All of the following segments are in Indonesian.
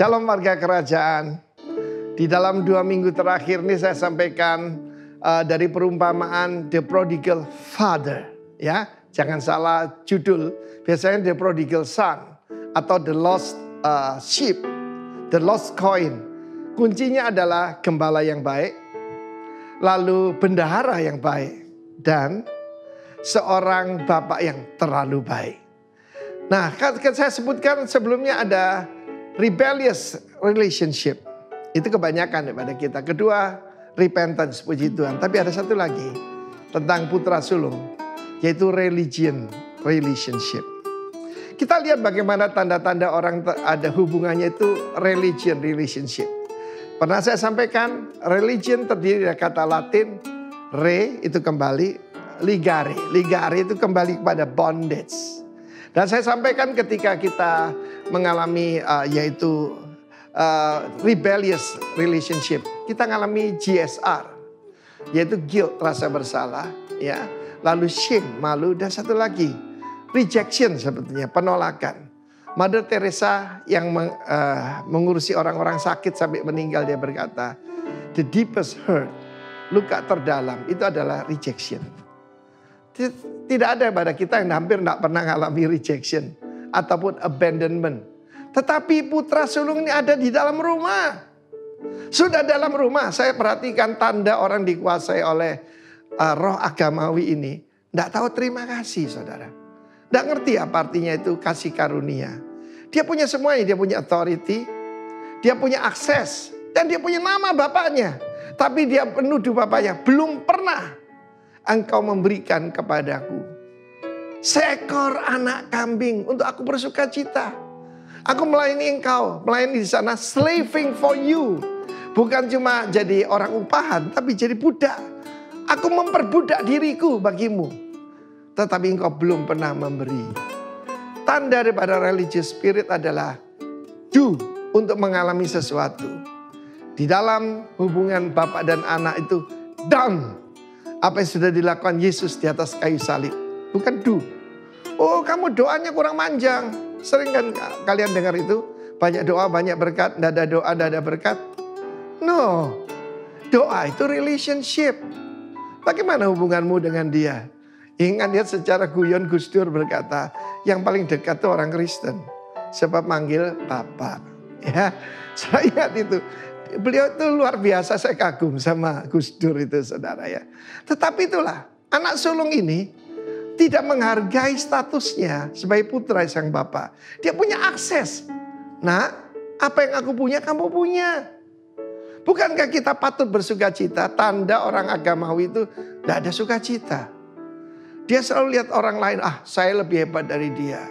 Shalom warga kerajaan. Di dalam 2 minggu terakhir ini saya sampaikan dari perumpamaan The Prodigal Father. Ya, jangan salah judul. Biasanya The Prodigal Son atau The Lost Sheep, The Lost Coin. Kuncinya adalah gembala yang baik, lalu bendahara yang baik, dan seorang bapak yang terlalu baik. Nah, kan saya sebutkan sebelumnya ada rebellious relationship. Itu kebanyakan daripada kita. Kedua, repentance, puji Tuhan. Tapi ada satu lagi tentang putra sulung, yaitu religion relationship. Kita lihat bagaimana tanda-tanda orang ada hubungannya itu religion relationship. Pernah saya sampaikan, religion terdiri dari kata Latin, re itu kembali, ligare. Ligare itu kembali kepada bondage. Dan saya sampaikan ketika kita mengalami yaitu rebellious relationship, kita mengalami GSR, yaitu guilt, rasa bersalah, ya. Lalu shame, malu, dan satu lagi rejection, sebetulnya penolakan. Mother Teresa yang mengurusi orang-orang sakit sampai meninggal, dia berkata, the deepest hurt, luka terdalam itu adalah rejection. Tidak ada pada kita yang hampir tidak pernah mengalami rejection ataupun abandonment. Tetapi putra sulung ini ada di dalam rumah. Sudah dalam rumah, saya perhatikan tanda orang dikuasai oleh roh agamawi ini. Tidak tahu terima kasih, saudara. Tidak ngerti apa artinya itu kasih karunia. Dia punya semuanya, dia punya authority, dia punya akses, dan dia punya nama bapaknya. Tapi dia menuduh bapaknya, belum pernah engkau memberikan kepadaku seekor anak kambing untuk aku bersuka cita. Aku melayani engkau, melayani di sana, slaving for you. Bukan cuma jadi orang upahan, tapi jadi budak. Aku memperbudak diriku bagimu. Tetapi engkau belum pernah memberi. Tanda daripada religious spirit adalah do, untuk mengalami sesuatu. Di dalam hubungan bapak dan anak itu done. Apa yang sudah dilakukan Yesus di atas kayu salib. Bukan do. Oh, kamu doanya kurang manjang. Sering kan kalian dengar itu. Banyak doa, banyak berkat. Tidak ada doa, tidak ada berkat. No. Doa itu relationship. Bagaimana hubunganmu dengan dia? Ingat dia secara guyon Gus Dur berkata, yang paling dekat itu orang Kristen. Sebab manggil Bapak. Ya, saya ingat itu. Beliau itu luar biasa, saya kagum sama Gus Dur itu, saudara ya. Tetapi itulah, anak sulung ini tidak menghargai statusnya sebagai putra sang bapak. Dia punya akses. Nah, apa yang aku punya, kamu punya. Bukankah kita patut bersuka cita? Tanda orang agamawi itu tidak ada sukacita. Dia selalu lihat orang lain, saya lebih hebat dari dia.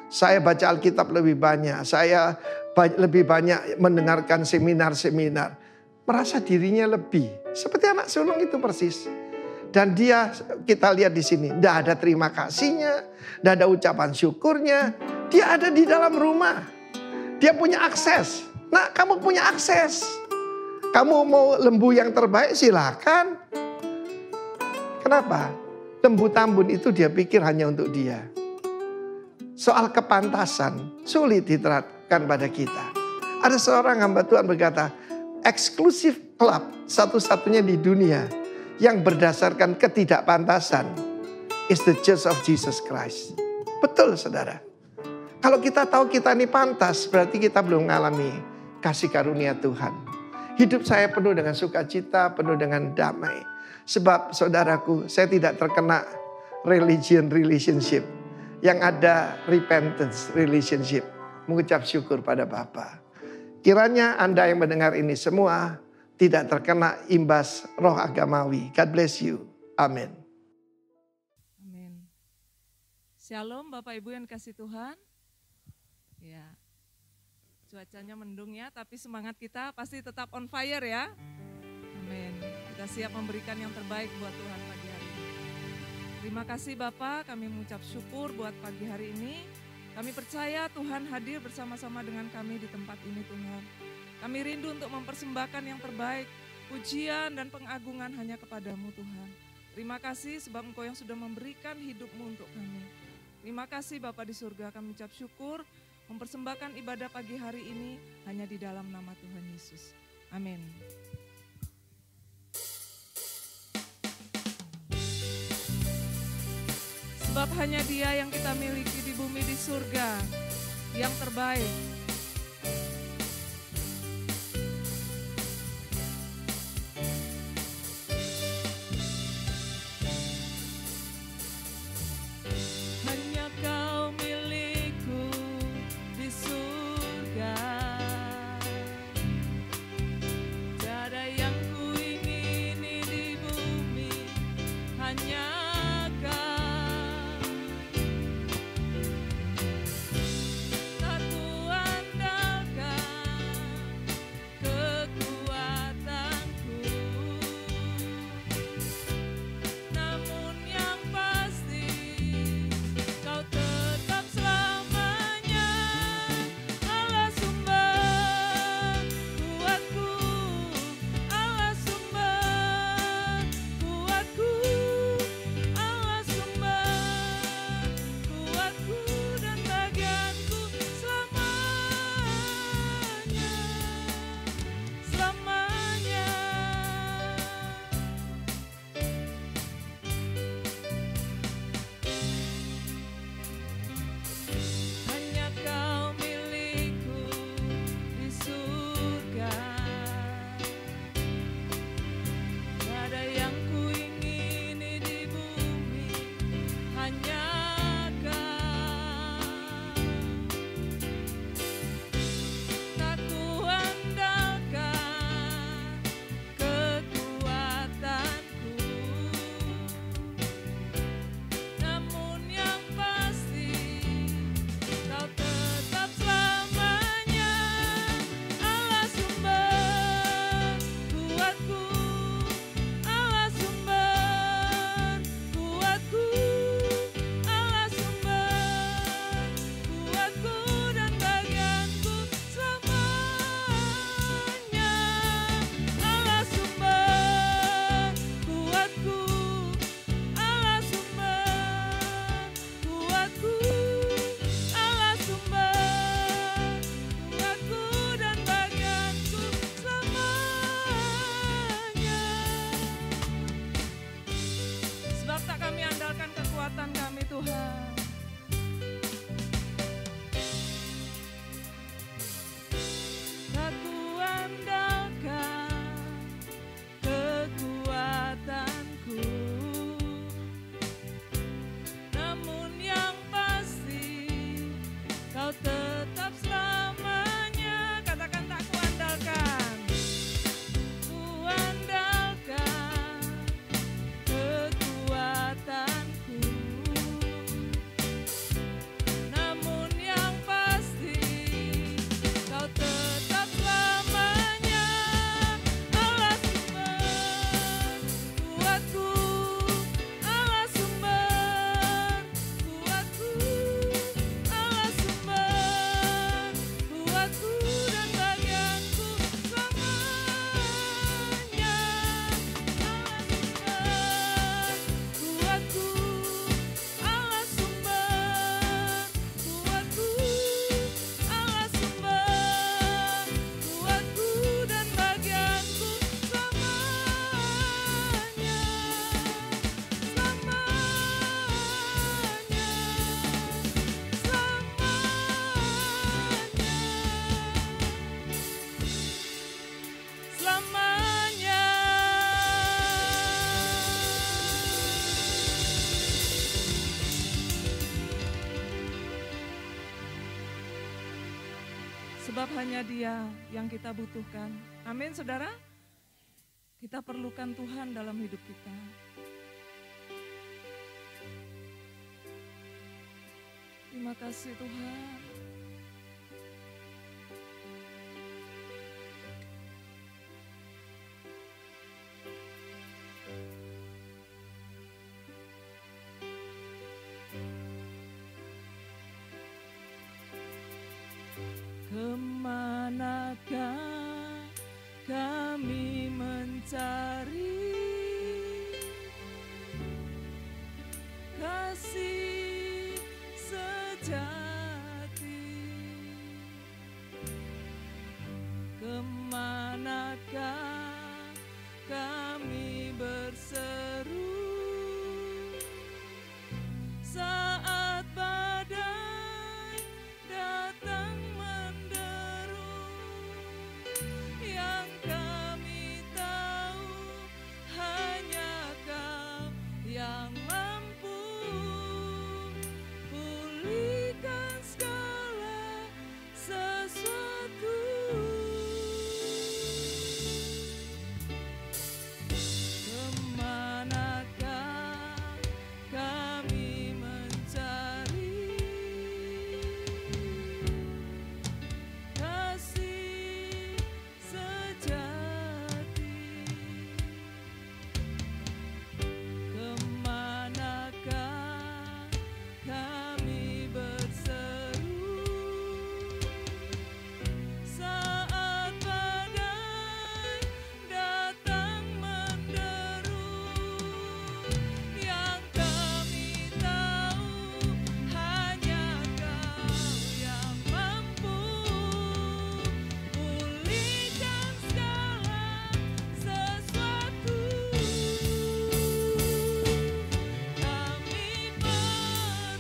Saya baca Alkitab lebih banyak. Saya lebih banyak mendengarkan seminar-seminar. Merasa dirinya lebih. Seperti anak sulung itu persis. Dan dia, kita lihat di sini, tidak ada terima kasihnya. Tidak ada ucapan syukurnya. Dia ada di dalam rumah. Dia punya akses. Nah, kamu punya akses. Kamu mau lembu yang terbaik, silakan. Kenapa? Lembu Tambun itu dia pikir hanya untuk dia. Soal kepantasan sulit diterapkan pada kita. Ada seorang hamba Tuhan berkata, eksklusif klub satu-satunya di dunia yang berdasarkan ketidakpantasan is the Church of Jesus Christ. Betul, saudara. Kalau kita tahu kita ini pantas, berarti kita belum mengalami kasih karunia Tuhan. Hidup saya penuh dengan sukacita, penuh dengan damai. Sebab saudaraku, saya tidak terkena religion relationship. Yang ada repentance relationship. Mengucap syukur pada Bapa. Kiranya Anda yang mendengar ini semua tidak terkena imbas roh agamawi. God bless you. Amin. Amin. Shalom Bapak Ibu yang kasih Tuhan. Ya, cuacanya mendung ya, tapi semangat kita pasti tetap on fire ya. Amin. Kita siap memberikan yang terbaik buat Tuhan pagi hari ini. Terima kasih Bapak, kami mengucap syukur buat pagi hari ini. Kami percaya Tuhan hadir bersama-sama dengan kami di tempat ini Tuhan. Kami rindu untuk mempersembahkan yang terbaik, pujian dan pengagungan hanya kepadamu Tuhan. Terima kasih sebab Engkau yang sudah memberikan hidupmu untuk kami. Terima kasih Bapa di surga, kami ucap syukur mempersembahkan ibadah pagi hari ini hanya di dalam nama Tuhan Yesus. Amin. Sebab hanya Dia yang kita miliki di bumi di surga, yang terbaik. Hanya Kau milikku di surga, tiada yang ku ingini di bumi, hanya Sebab hanya Dia yang kita butuhkan. Amin, saudara. Kita perlukan Tuhan dalam hidup kita. Terima kasih Tuhan. Kemanakah kami mencari kasih sejati? kami berseru saat badai datang menderu, yang kami tahu hanya Kau yang mampu pulihkan segala sesuatu. Kemanakah kami mencari kasih sejati? Kemanakah kami berseru saat badai datang menderu, yang kami tahu hanya Kau yang mampu pulihkan segala sesuatu. Kami perlukan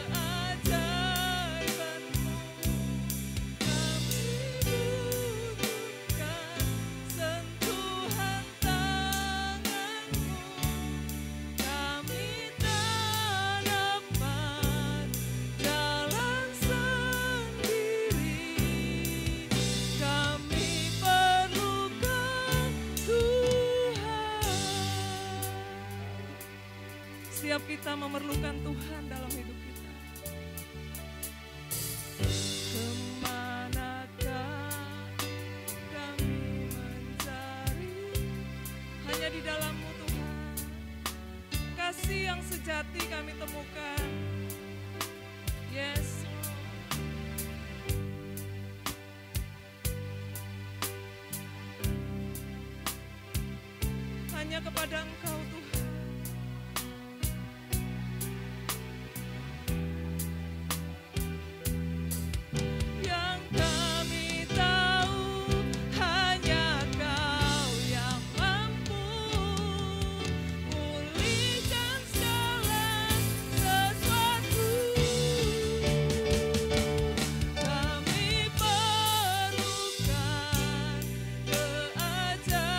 keajaiban-Mu, kami butuhkan sentuhan tangan-Mu, kami tak dapat jalan sendiri, kami perlukan Tuhan. Setiap kita memerlukan Tuhan dalam hidup kita. Kemanakah kami mencari? Hanya di dalam-Mu Tuhan, kasih yang sejati kami temukan. Yes, Lord. Hanya kepada Engkau Tuhan. Yang kami tahu hanya Kau yang mampu pulihkan segala sesuatu. Kami perlukan keajaiban-Mu,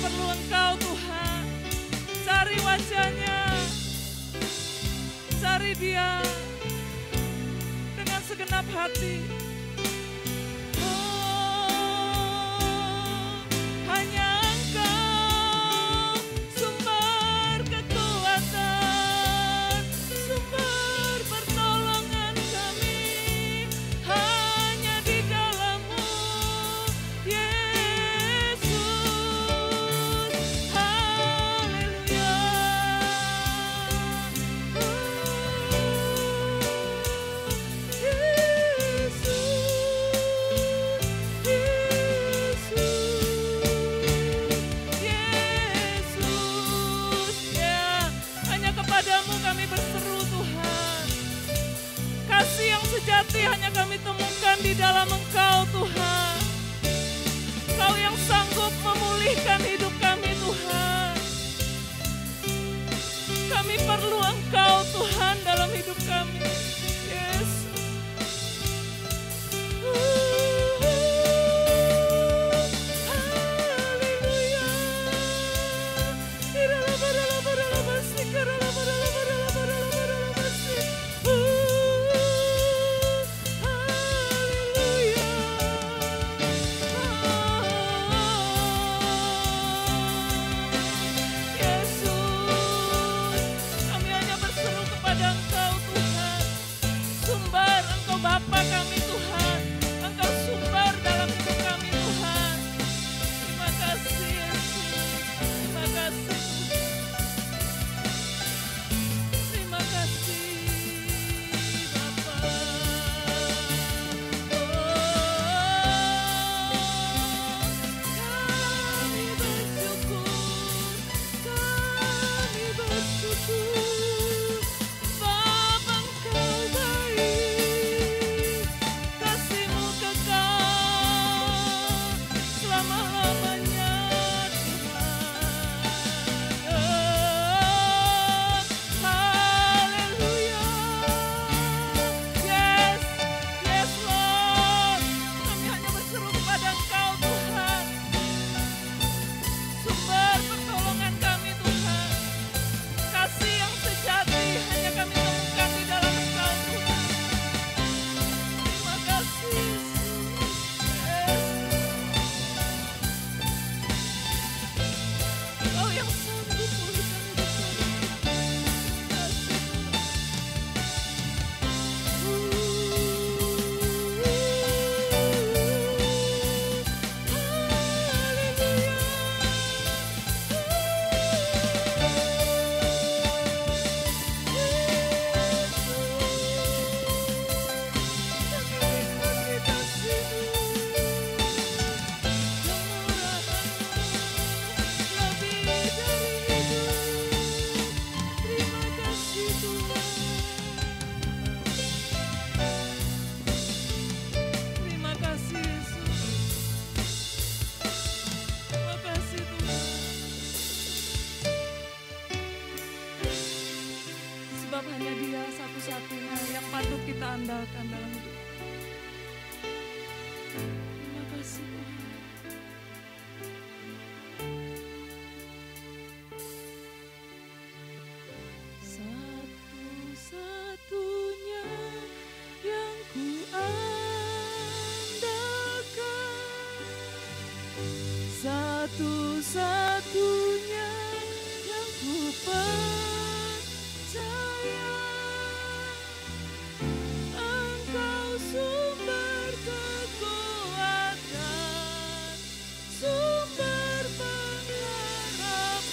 perlu Engkau Tuhan. Cari wajah-Nya, cari Dia dengan segenap hati. Hanya Engkau sumber kekuatan, sumber pertolongan kami. Hanya di dalam-Mu, Yesus. Haleluya. Yesus, ya, hanya kepadamu kami berseru Tuhan. Kasih yang sejati hanya kami temukan di dalam Engkau Tuhan. Engkau yang sanggup memulihkan hidup kami Tuhan. Kami perlu Engkau Tuhan dalam hidup kami. Yesus. Haleluya. Yesus, kami hanya berseru kepada Engkau Tuhan. Sumber, Engkau Bapa kami Tuhan. Engkau sumber dalam hidup kami Tuhan. Terima kasih Yesus. Terima kasih. Terima kasih Bapa. Kami bersyukur. Bapa Engkau baik. Kasih-Mu kekal selama-lamanya Tuhan. Haleluya. Yes, yes Lord. Kami hanya berseru kepada Engkau Tuhan. Sumber pertolongan kami Tuhan. Kasih yang sejati hanya kami temukan di dalam Engkau Tuhan. Terima kasih Yesus. Engkau yang sanggup pulihkan hidup kami. Kasih Terima kasih Yesus. Terima kasih Tuhan. Sebab hanya Dia satu-satunya yang patut kita andalkan dalam hidup. Terima kasih Tuhan. Satu-satunya yang ku andalkan, satu-satunya yang ku percaya. Engkau sumber kekuatan, sumber pengharapan,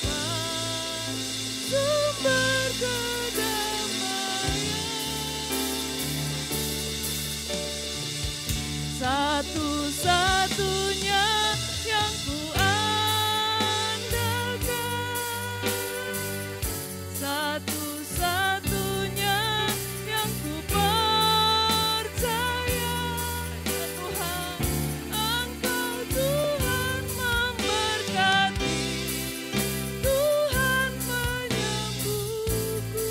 sumber kedamaian. Satu-satunya yang ku andalkan, satu-satunya yang ku percaya. Ya Tuhan, Engkau Tuhan memberkati, Tuhan menyembuhku,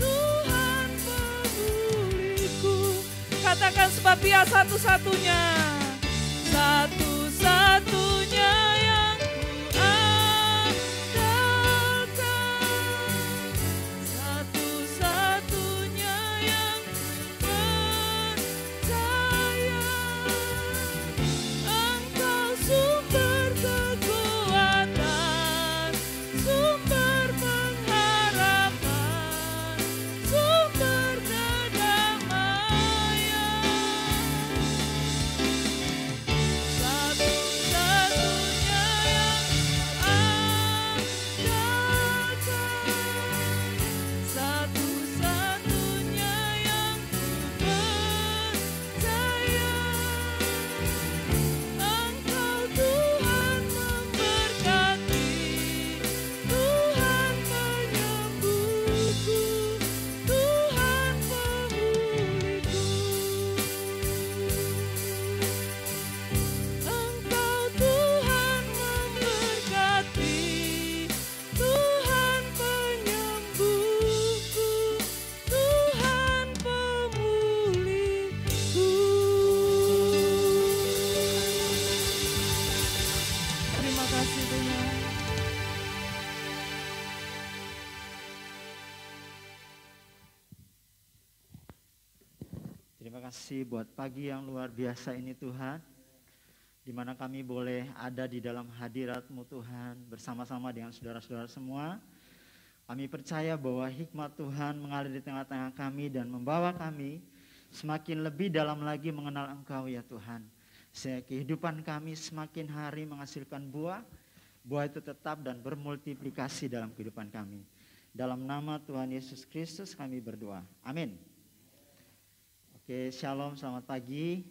Tuhan pemuliku. Katakan sebab Dia satu-satunya, satu-satunya yang ku kasih buat pagi yang luar biasa ini Tuhan, di mana kami boleh ada di dalam hadirat-Mu Tuhan, bersama-sama dengan saudara-saudara semua. Kami percaya bahwa hikmat Tuhan mengalir di tengah-tengah kami dan membawa kami semakin lebih dalam lagi mengenal Engkau ya Tuhan. Sehingga kehidupan kami semakin hari menghasilkan buah itu tetap dan bermultiplikasi dalam kehidupan kami. Dalam nama Tuhan Yesus Kristus kami berdoa. Amin. Oke, shalom, selamat pagi.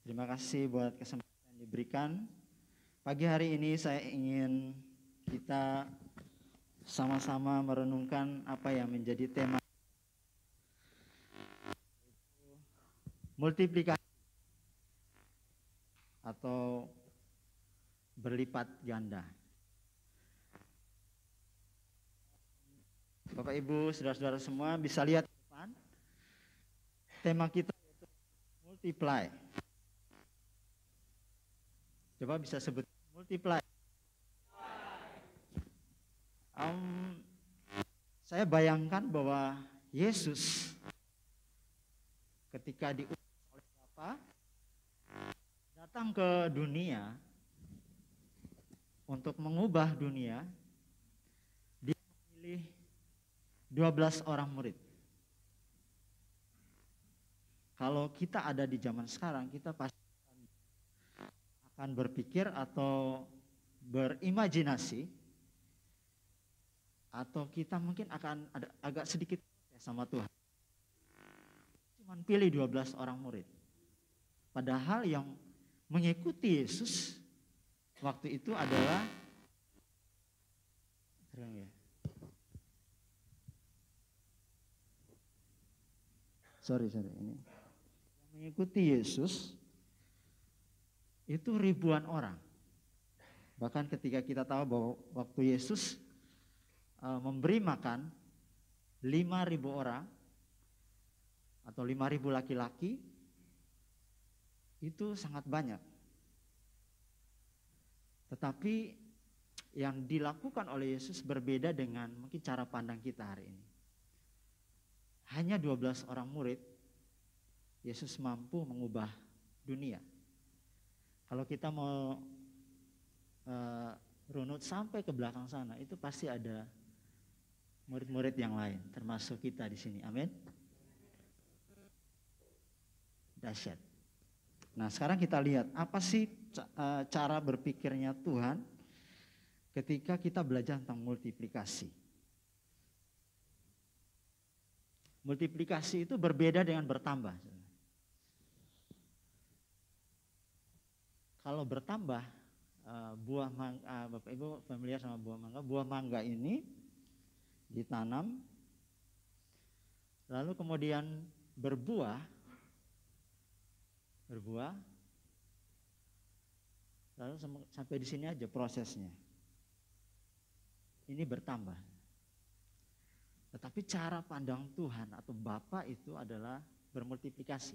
Terima kasih buat kesempatan yang diberikan. Pagi hari ini saya ingin kita sama-sama merenungkan apa yang menjadi tema multiplikasi atau berlipat ganda. Bapak Ibu, saudara-saudara semua bisa lihat di depan. Tema kita yaitu multiply. Coba bisa sebut multiply. Saya bayangkan bahwa Yesus ketika diutus oleh Bapa datang ke dunia untuk mengubah dunia, dia memilih 12 orang murid. Kalau kita ada di zaman sekarang, kita pasti akan berpikir atau berimajinasi, atau kita mungkin akan ada agak sedikit sama Tuhan. Cuman pilih 12 orang murid. Padahal yang mengikuti Yesus waktu itu adalah ini. Yang mengikuti Yesus itu ribuan orang. Bahkan ketika kita tahu bahwa waktu Yesus memberi makan 5.000 orang atau 5.000 laki-laki, itu sangat banyak. Tetapi yang dilakukan oleh Yesus berbeda dengan mungkin cara pandang kita hari ini. Hanya 12 orang murid, Yesus mampu mengubah dunia. Kalau kita mau runut sampai ke belakang sana, itu pasti ada murid-murid yang lain, termasuk kita di sini. Amin. Dahsyat. Nah, sekarang kita lihat apa sih cara berpikirnya Tuhan ketika kita belajar tentang multiplikasi. Multiplikasi itu berbeda dengan bertambah. Kalau bertambah, buah mangga, Bapak Ibu familiar sama buah mangga. Buah mangga ini ditanam, lalu kemudian berbuah, lalu sampai di sini aja prosesnya. Ini bertambah. Tetapi cara pandang Tuhan atau Bapa itu adalah bermultiplikasi.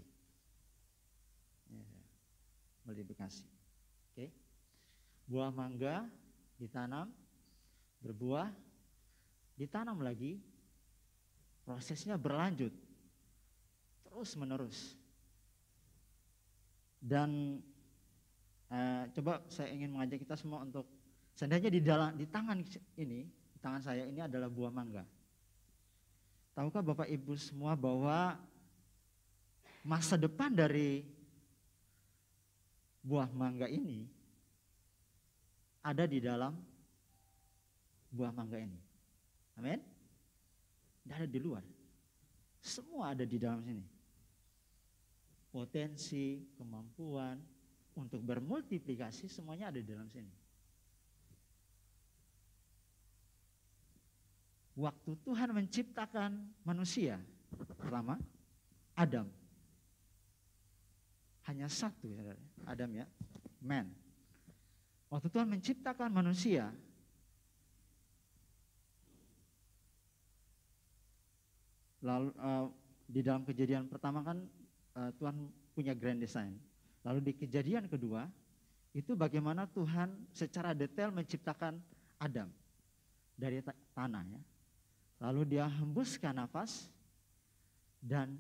Multiplikasi. Oke. Buah mangga ditanam, berbuah, ditanam lagi, prosesnya berlanjut terus menerus. Dan coba saya ingin mengajak kita semua untuk seandainya di tangan ini, di tangan saya ini adalah buah mangga. Tahukah Bapak Ibu semua bahwa masa depan dari buah mangga ini ada di dalam buah mangga ini. Amin? Tidak ada di luar. Semua ada di dalam sini. Potensi, kemampuan untuk bermultiplikasi semuanya ada di dalam sini. Waktu Tuhan menciptakan manusia, pertama Adam. Hanya satu, Adam ya, man. Waktu Tuhan menciptakan manusia, lalu di dalam kejadian pertama kan Tuhan punya grand design. Lalu di kejadian kedua, itu bagaimana Tuhan secara detail menciptakan Adam dari tanah ya. Lalu dia hembuskan nafas dan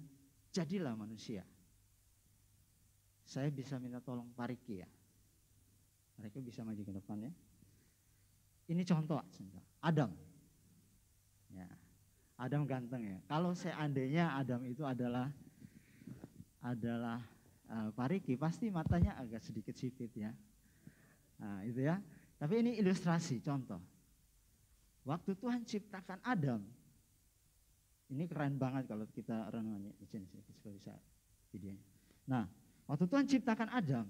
jadilah manusia. Saya bisa minta tolong Pak Riki ya. Pak Riki bisa maju ke depan ya. Ini contoh Adam. Ya, Adam ganteng ya. Kalau seandainya Adam itu adalah Pak Riki, pasti matanya agak sedikit sipit ya. Nah itu ya. Tapi ini ilustrasi, contoh. Waktu Tuhan ciptakan Adam, ini keren banget kalau kita renungannya di sini, supaya bisa videonya. Nah, waktu Tuhan ciptakan Adam,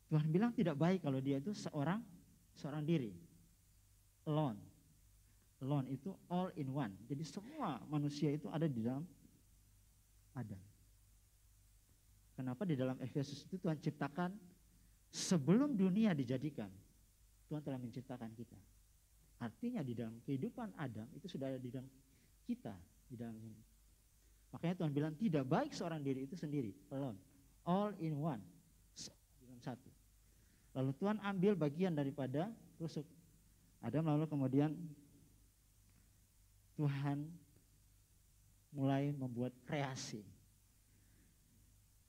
Tuhan bilang tidak baik kalau dia itu seorang diri, alone. Alone itu all in one. Jadi semua manusia itu ada di dalam Adam. Kenapa di dalam Efesus itu Tuhan ciptakan sebelum dunia dijadikan, Tuhan telah menciptakan kita. Artinya di dalam kehidupan Adam itu sudah ada di dalam kita, di dalam ini. Makanya Tuhan bilang tidak baik seorang diri itu sendiri, alone, all in one, dalam satu. Lalu Tuhan ambil bagian daripada rusuk Adam, lalu kemudian Tuhan mulai membuat kreasi.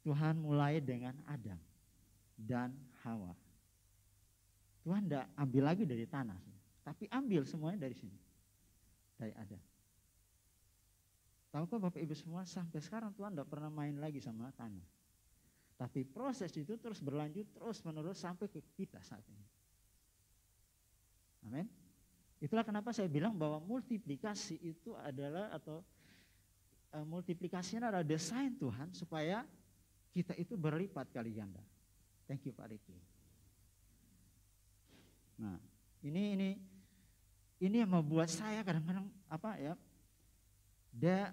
Tuhan mulai dengan Adam dan Hawa. Tuhan tidak ambil lagi dari tanah, tapi ambil semuanya dari sini, dari Adam. Tahukah Bapak Ibu semua, sampai sekarang Tuhan tidak pernah main lagi sama tanah. Tapi proses itu terus berlanjut, terus menerus sampai ke kita saat ini. Amin. Itulah kenapa saya bilang bahwa multiplikasi itu adalah, atau multiplikasinya adalah desain Tuhan supaya kita itu berlipat kali ganda. Thank you Pak Riki. Nah, ini yang membuat saya kadang-kadang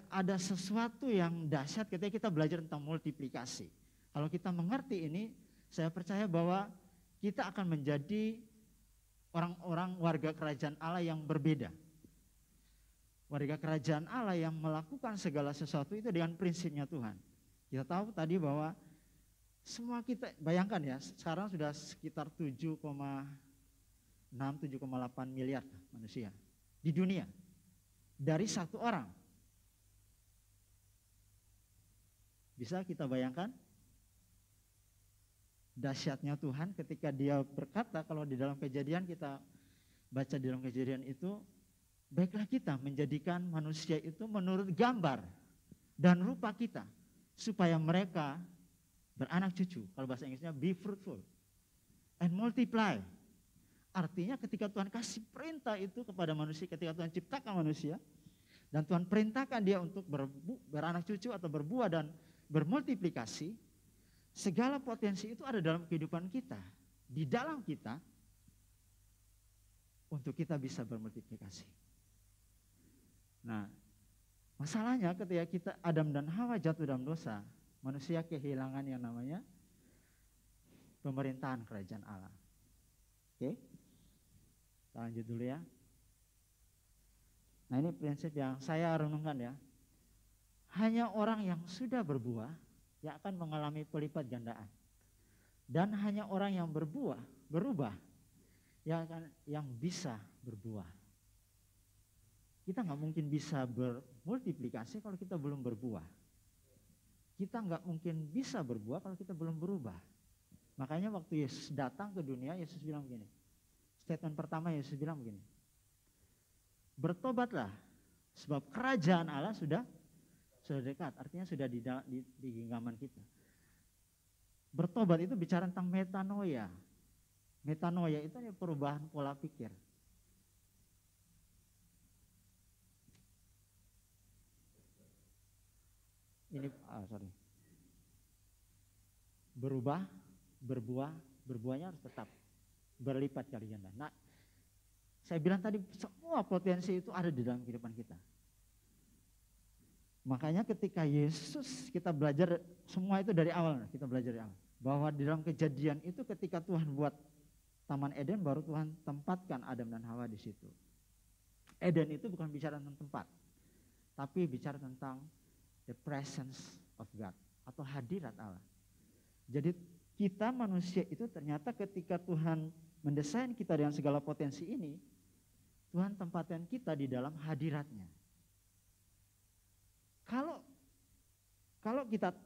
ada sesuatu yang dahsyat ketika kita belajar tentang multiplikasi. Kalau kita mengerti ini, saya percaya bahwa kita akan menjadi orang-orang warga kerajaan Allah yang berbeda. Warga kerajaan Allah yang melakukan segala sesuatu itu dengan prinsipnya Tuhan. Kita tahu tadi bahwa semua kita, bayangkan ya, sekarang sudah sekitar 7,8 miliar manusia di dunia. Dari satu orang. Bisa kita bayangkan dahsyatnya Tuhan ketika dia berkata, kalau di dalam Kejadian kita baca di dalam Kejadian itu, baiklah kita menjadikan manusia itu menurut gambar dan rupa kita, supaya mereka beranak cucu. Kalau bahasa Inggrisnya be fruitful and multiply. Artinya ketika Tuhan kasih perintah itu kepada manusia, ketika Tuhan ciptakan manusia, dan Tuhan perintahkan dia untuk beranak cucu atau berbuah dan bermultiplikasi, segala potensi itu ada dalam kehidupan kita, di dalam kita, untuk kita bisa bermultiplikasi. Nah, masalahnya ketika kita Adam dan Hawa jatuh dalam dosa, manusia kehilangan yang namanya pemerintahan kerajaan Allah. Oke, kita lanjut dulu ya. Nah, ini prinsip yang saya renungkan ya. Hanya orang yang sudah berbuah yang akan mengalami pelipat gandaan. Dan hanya orang yang berubah yang bisa berbuah. Kita nggak mungkin bisa bermultiplikasi kalau kita belum berbuah. Kita nggak mungkin bisa berbuah kalau kita belum berubah. Makanya waktu Yesus datang ke dunia, Yesus bilang begini. Statement pertama Yesus bilang begini. Bertobatlah, sebab kerajaan Allah sudah dekat. Artinya sudah di genggaman kita. Bertobat itu bicara tentang metanoia. Metanoia itu perubahan pola pikir. Berubah, berbuahnya harus tetap berlipat kali ganda. Nah, saya bilang tadi semua potensi itu ada di dalam kehidupan kita. Makanya ketika Yesus, kita belajar semua itu dari awal, kita belajar dari awal. Bahwa di dalam Kejadian itu ketika Tuhan buat Taman Eden, baru Tuhan tempatkan Adam dan Hawa di situ. Eden itu bukan bicara tentang tempat, tapi bicara tentang the presence of God, atau hadirat Allah. Jadi kita manusia itu ternyata ketika Tuhan mendesain kita dengan segala potensi ini, Tuhan tempatkan kita di dalam hadiratnya. Kalau kita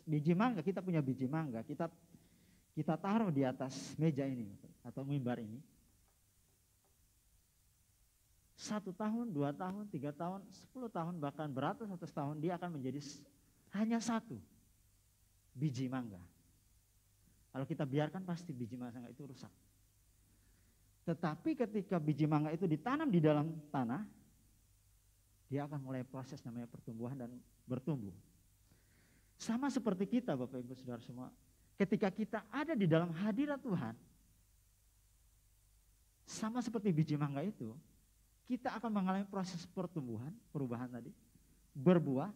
biji mangga, kita punya biji mangga, kita taruh di atas meja ini atau mimbar ini. 1 tahun, 2 tahun, 3 tahun, 10 tahun, bahkan beratus-ratus tahun dia akan menjadi hanya 1 biji mangga. Kalau kita biarkan pasti biji mangga itu rusak. Tetapi ketika biji mangga itu ditanam di dalam tanah, dia akan mulai proses namanya pertumbuhan dan bertumbuh. Sama seperti kita Bapak Ibu Saudara semua, ketika kita ada di dalam hadirat Tuhan, sama seperti biji mangga itu, kita akan mengalami proses pertumbuhan, perubahan tadi, berbuah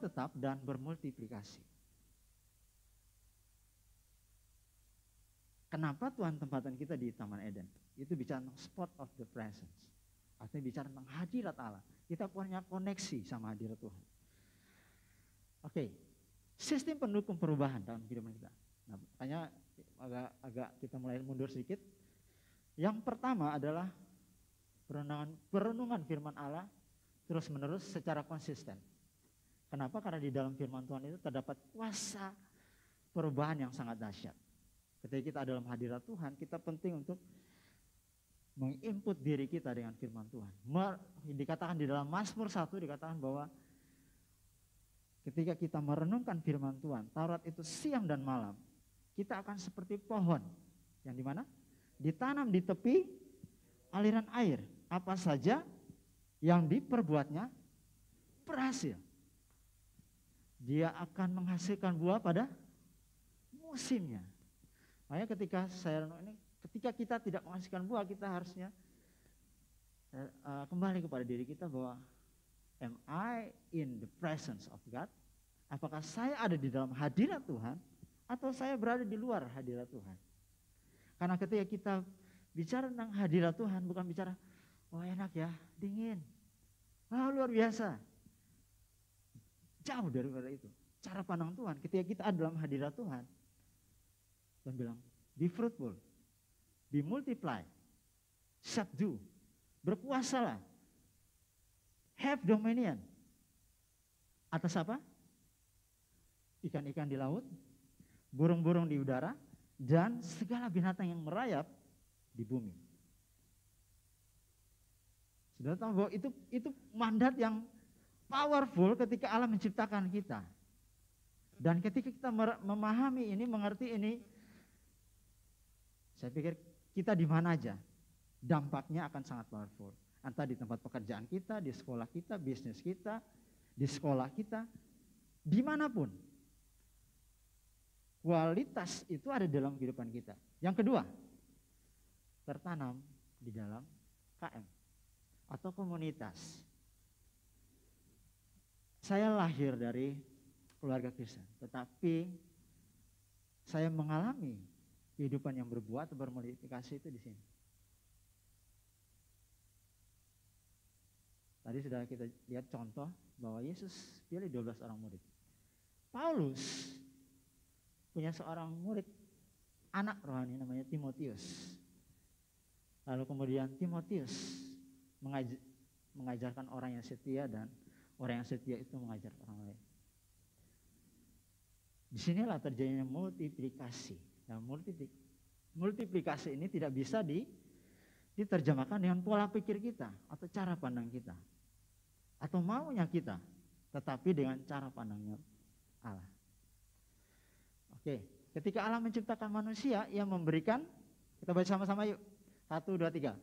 tetap dan bermultiplikasi. Kenapa Tuhan tempatkan kita di Taman Eden? Itu bicara tentang spot of the presence. Artinya bicara tentang hadirat Allah. Kita punya koneksi sama hadirat Tuhan. Oke, sistem pendukung perubahan dalam kehidupan kita. Nah, makanya agak kita mulai mundur sedikit. Yang pertama adalah perenungan firman Allah terus menerus secara konsisten. Kenapa? Karena di dalam firman Tuhan itu terdapat kuasa perubahan yang sangat dahsyat. Ketika kita dalam hadirat Tuhan, kita penting untuk menginput diri kita dengan firman Tuhan. Dikatakan di dalam Mazmur 1 dikatakan bahwa ketika kita merenungkan firman Tuhan, Taurat itu siang dan malam, kita akan seperti pohon yang dimana ditanam di tepi aliran air. Apa saja yang diperbuatnya berhasil. Dia akan menghasilkan buah pada musimnya. Makanya ketika saya renung ini, ketika kita tidak menghasilkan buah, kita harusnya kembali kepada diri kita bahwa am I in the presence of God? Apakah saya ada di dalam hadirat Tuhan atau saya berada di luar hadirat Tuhan? Karena ketika kita bicara tentang hadirat Tuhan, bukan bicara, oh enak ya, dingin, wah luar biasa. Jauh daripada itu. Cara pandang Tuhan, ketika kita ada dalam hadirat Tuhan, Tuhan bilang, be fruitful, be multiply, subdue, berkuasalah, have dominion. Atas apa? Ikan-ikan di laut, burung-burung di udara, dan segala binatang yang merayap di bumi. Sudah tahu bahwa itu mandat yang powerful ketika Allah menciptakan kita. Dan ketika kita memahami ini, mengerti ini, saya pikir kita di mana aja, dampaknya akan sangat powerful. Entah di tempat pekerjaan kita, di sekolah kita, bisnis kita, di sekolah kita, dimanapun. Kualitas itu ada dalam kehidupan kita. Yang kedua, tertanam di dalam KM atau komunitas. Saya lahir dari keluarga Kristen, tetapi saya mengalami kehidupan yang berbuah atau bermultiplikasi itu di sini. Tadi sudah kita lihat contoh bahwa Yesus pilih 12 orang murid. Paulus punya seorang murid, anak rohani namanya Timotius. Lalu kemudian Timotius mengajarkan orang yang setia dan orang yang setia itu mengajar orang lain. Disinilah terjadinya multiplikasi. Nah, multiplikasi ini tidak bisa diterjemahkan dengan pola pikir kita atau cara pandang kita atau maunya kita, tetapi dengan cara pandangnya Allah. Oke, ketika Allah menciptakan manusia, Ia memberikan, kita baca sama-sama yuk, 1, 2, 3.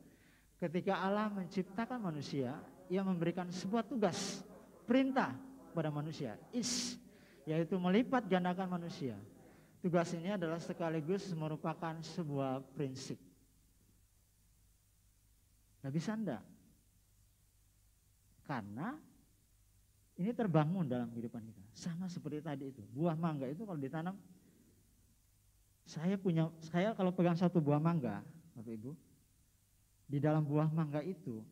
Ketika Allah menciptakan manusia, Ia memberikan sebuah tugas, perintah pada manusia, yaitu melipat gandakan manusia. Tugas ini adalah sekaligus merupakan sebuah prinsip. Gak bisa enggak? Karena ini terbangun dalam kehidupan kita. Sama seperti tadi itu, buah mangga itu kalau ditanam, saya kalau pegang satu buah mangga, Bapak Ibu, di dalam buah mangga itu,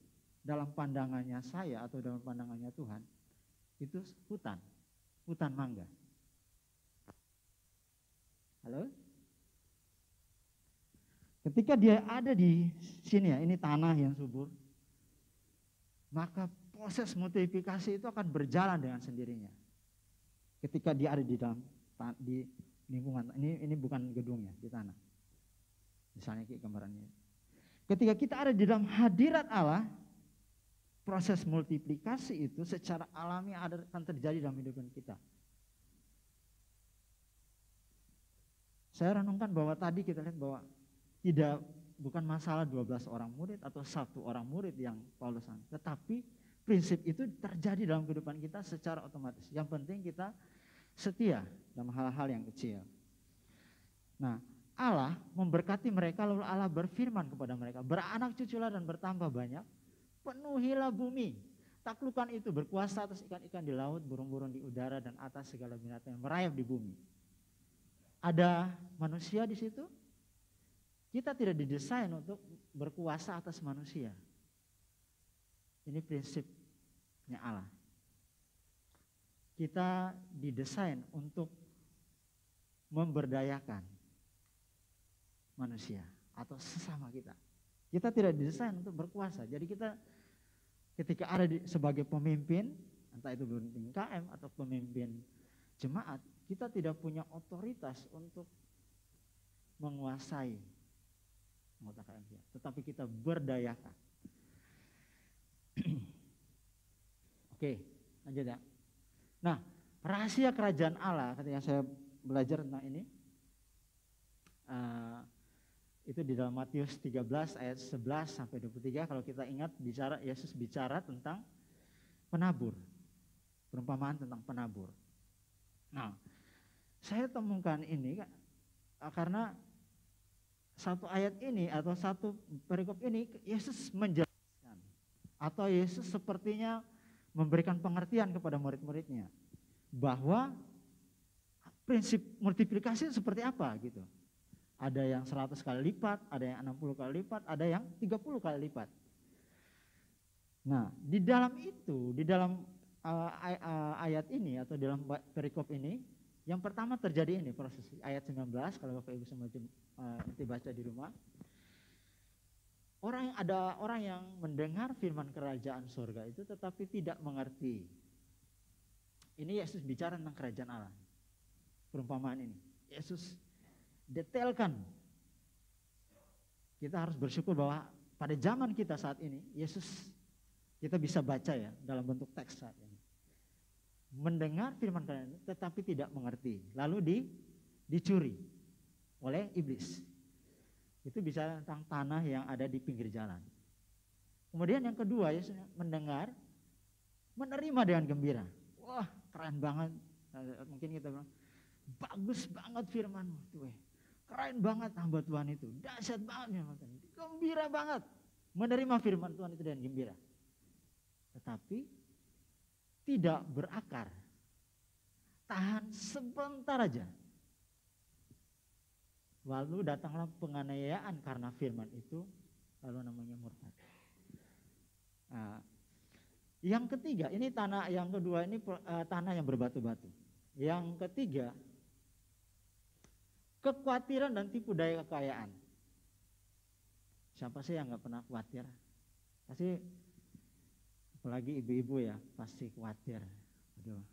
dalam pandangannya saya atau dalam pandangannya Tuhan, itu hutan mangga. Halo? Ketika dia ada di sini ya, ini tanah yang subur, maka proses multiplikasi itu akan berjalan dengan sendirinya. Ketika dia ada di lingkungan, ini bukan gedungnya, di tanah. Misalnya kayak gambarannya. Ketika kita ada di dalam hadirat Allah, proses multiplikasi itu secara alami akan terjadi dalam hidup kita. Saya renungkan bahwa tadi kita lihat bahwa bukan masalah 12 orang murid atau 1 orang murid yang Paulus, tetapi prinsip itu terjadi dalam kehidupan kita secara otomatis. Yang penting kita setia dalam hal-hal yang kecil. Nah, Allah memberkati mereka, lalu Allah berfirman kepada mereka, beranak cuculah dan bertambah banyak, penuhilah bumi, taklukkan itu, berkuasa atas ikan-ikan di laut, burung-burung di udara, dan atas segala binatang yang merayap di bumi. Ada manusia di situ. Kita tidak didesain untuk berkuasa atas manusia. Ini prinsipnya Allah. Kita didesain untuk memberdayakan manusia atau sesama kita. Kita tidak didesain untuk berkuasa. Jadi kita ketika ada sebagai pemimpin, entah itu pemimpin KM atau pemimpin jemaat, kita tidak punya otoritas untuk menguasai anggota KM, tetapi kita berdayakan. Oke, lanjut ya. Nah, rahasia kerajaan Allah ketika saya belajar tentang ini, itu di dalam Matius 13 ayat 11 sampai 23. Kalau kita ingat, Yesus bicara tentang penabur, perumpamaan tentang penabur. Nah, saya temukan ini karena satu ayat ini atau satu perikop ini Yesus menjelaskan, atau Yesus sepertinya memberikan pengertian kepada murid-muridnya bahwa prinsip multiplikasi seperti apa gitu. Ada yang 100 kali lipat, ada yang 60 kali lipat, ada yang 30 kali lipat. Nah, di dalam itu, di dalam ayat ini atau dalam perikop ini, yang pertama terjadi ini proses ayat 19, kalau Bapak Ibu semua nanti baca di rumah. Ada orang yang mendengar firman kerajaan surga itu tetapi tidak mengerti. Ini Yesus bicara tentang kerajaan Allah. Perumpamaan ini Yesus detailkan. Kita harus bersyukur bahwa pada zaman kita saat ini Yesus kita bisa baca ya dalam bentuk teks saat ini. Mendengar firman kerajaan tetapi tidak mengerti, lalu dicuri oleh iblis. Itu bisa tentang tanah yang ada di pinggir jalan. Kemudian yang kedua, Yesus mendengar, menerima dengan gembira. Wah, keren banget. Mungkin kita bilang, bagus banget firman-Mu Tuhan. Keren banget hamba Tuhan itu, dahsyat banget firman Tuhan. Gembira banget menerima firman Tuhan itu dengan gembira. Tetapi tidak berakar, tahan sebentar aja. Lalu datanglah penganiayaan karena firman itu, lalu namanya murtad. Nah, yang ketiga, ini tanah yang kedua ini tanah yang berbatu-batu. Yang ketiga, kekhawatiran dan tipu daya kekayaan. Siapa sih yang nggak pernah khawatir? Pasti, apalagi ibu-ibu ya, pasti khawatir. Aduh,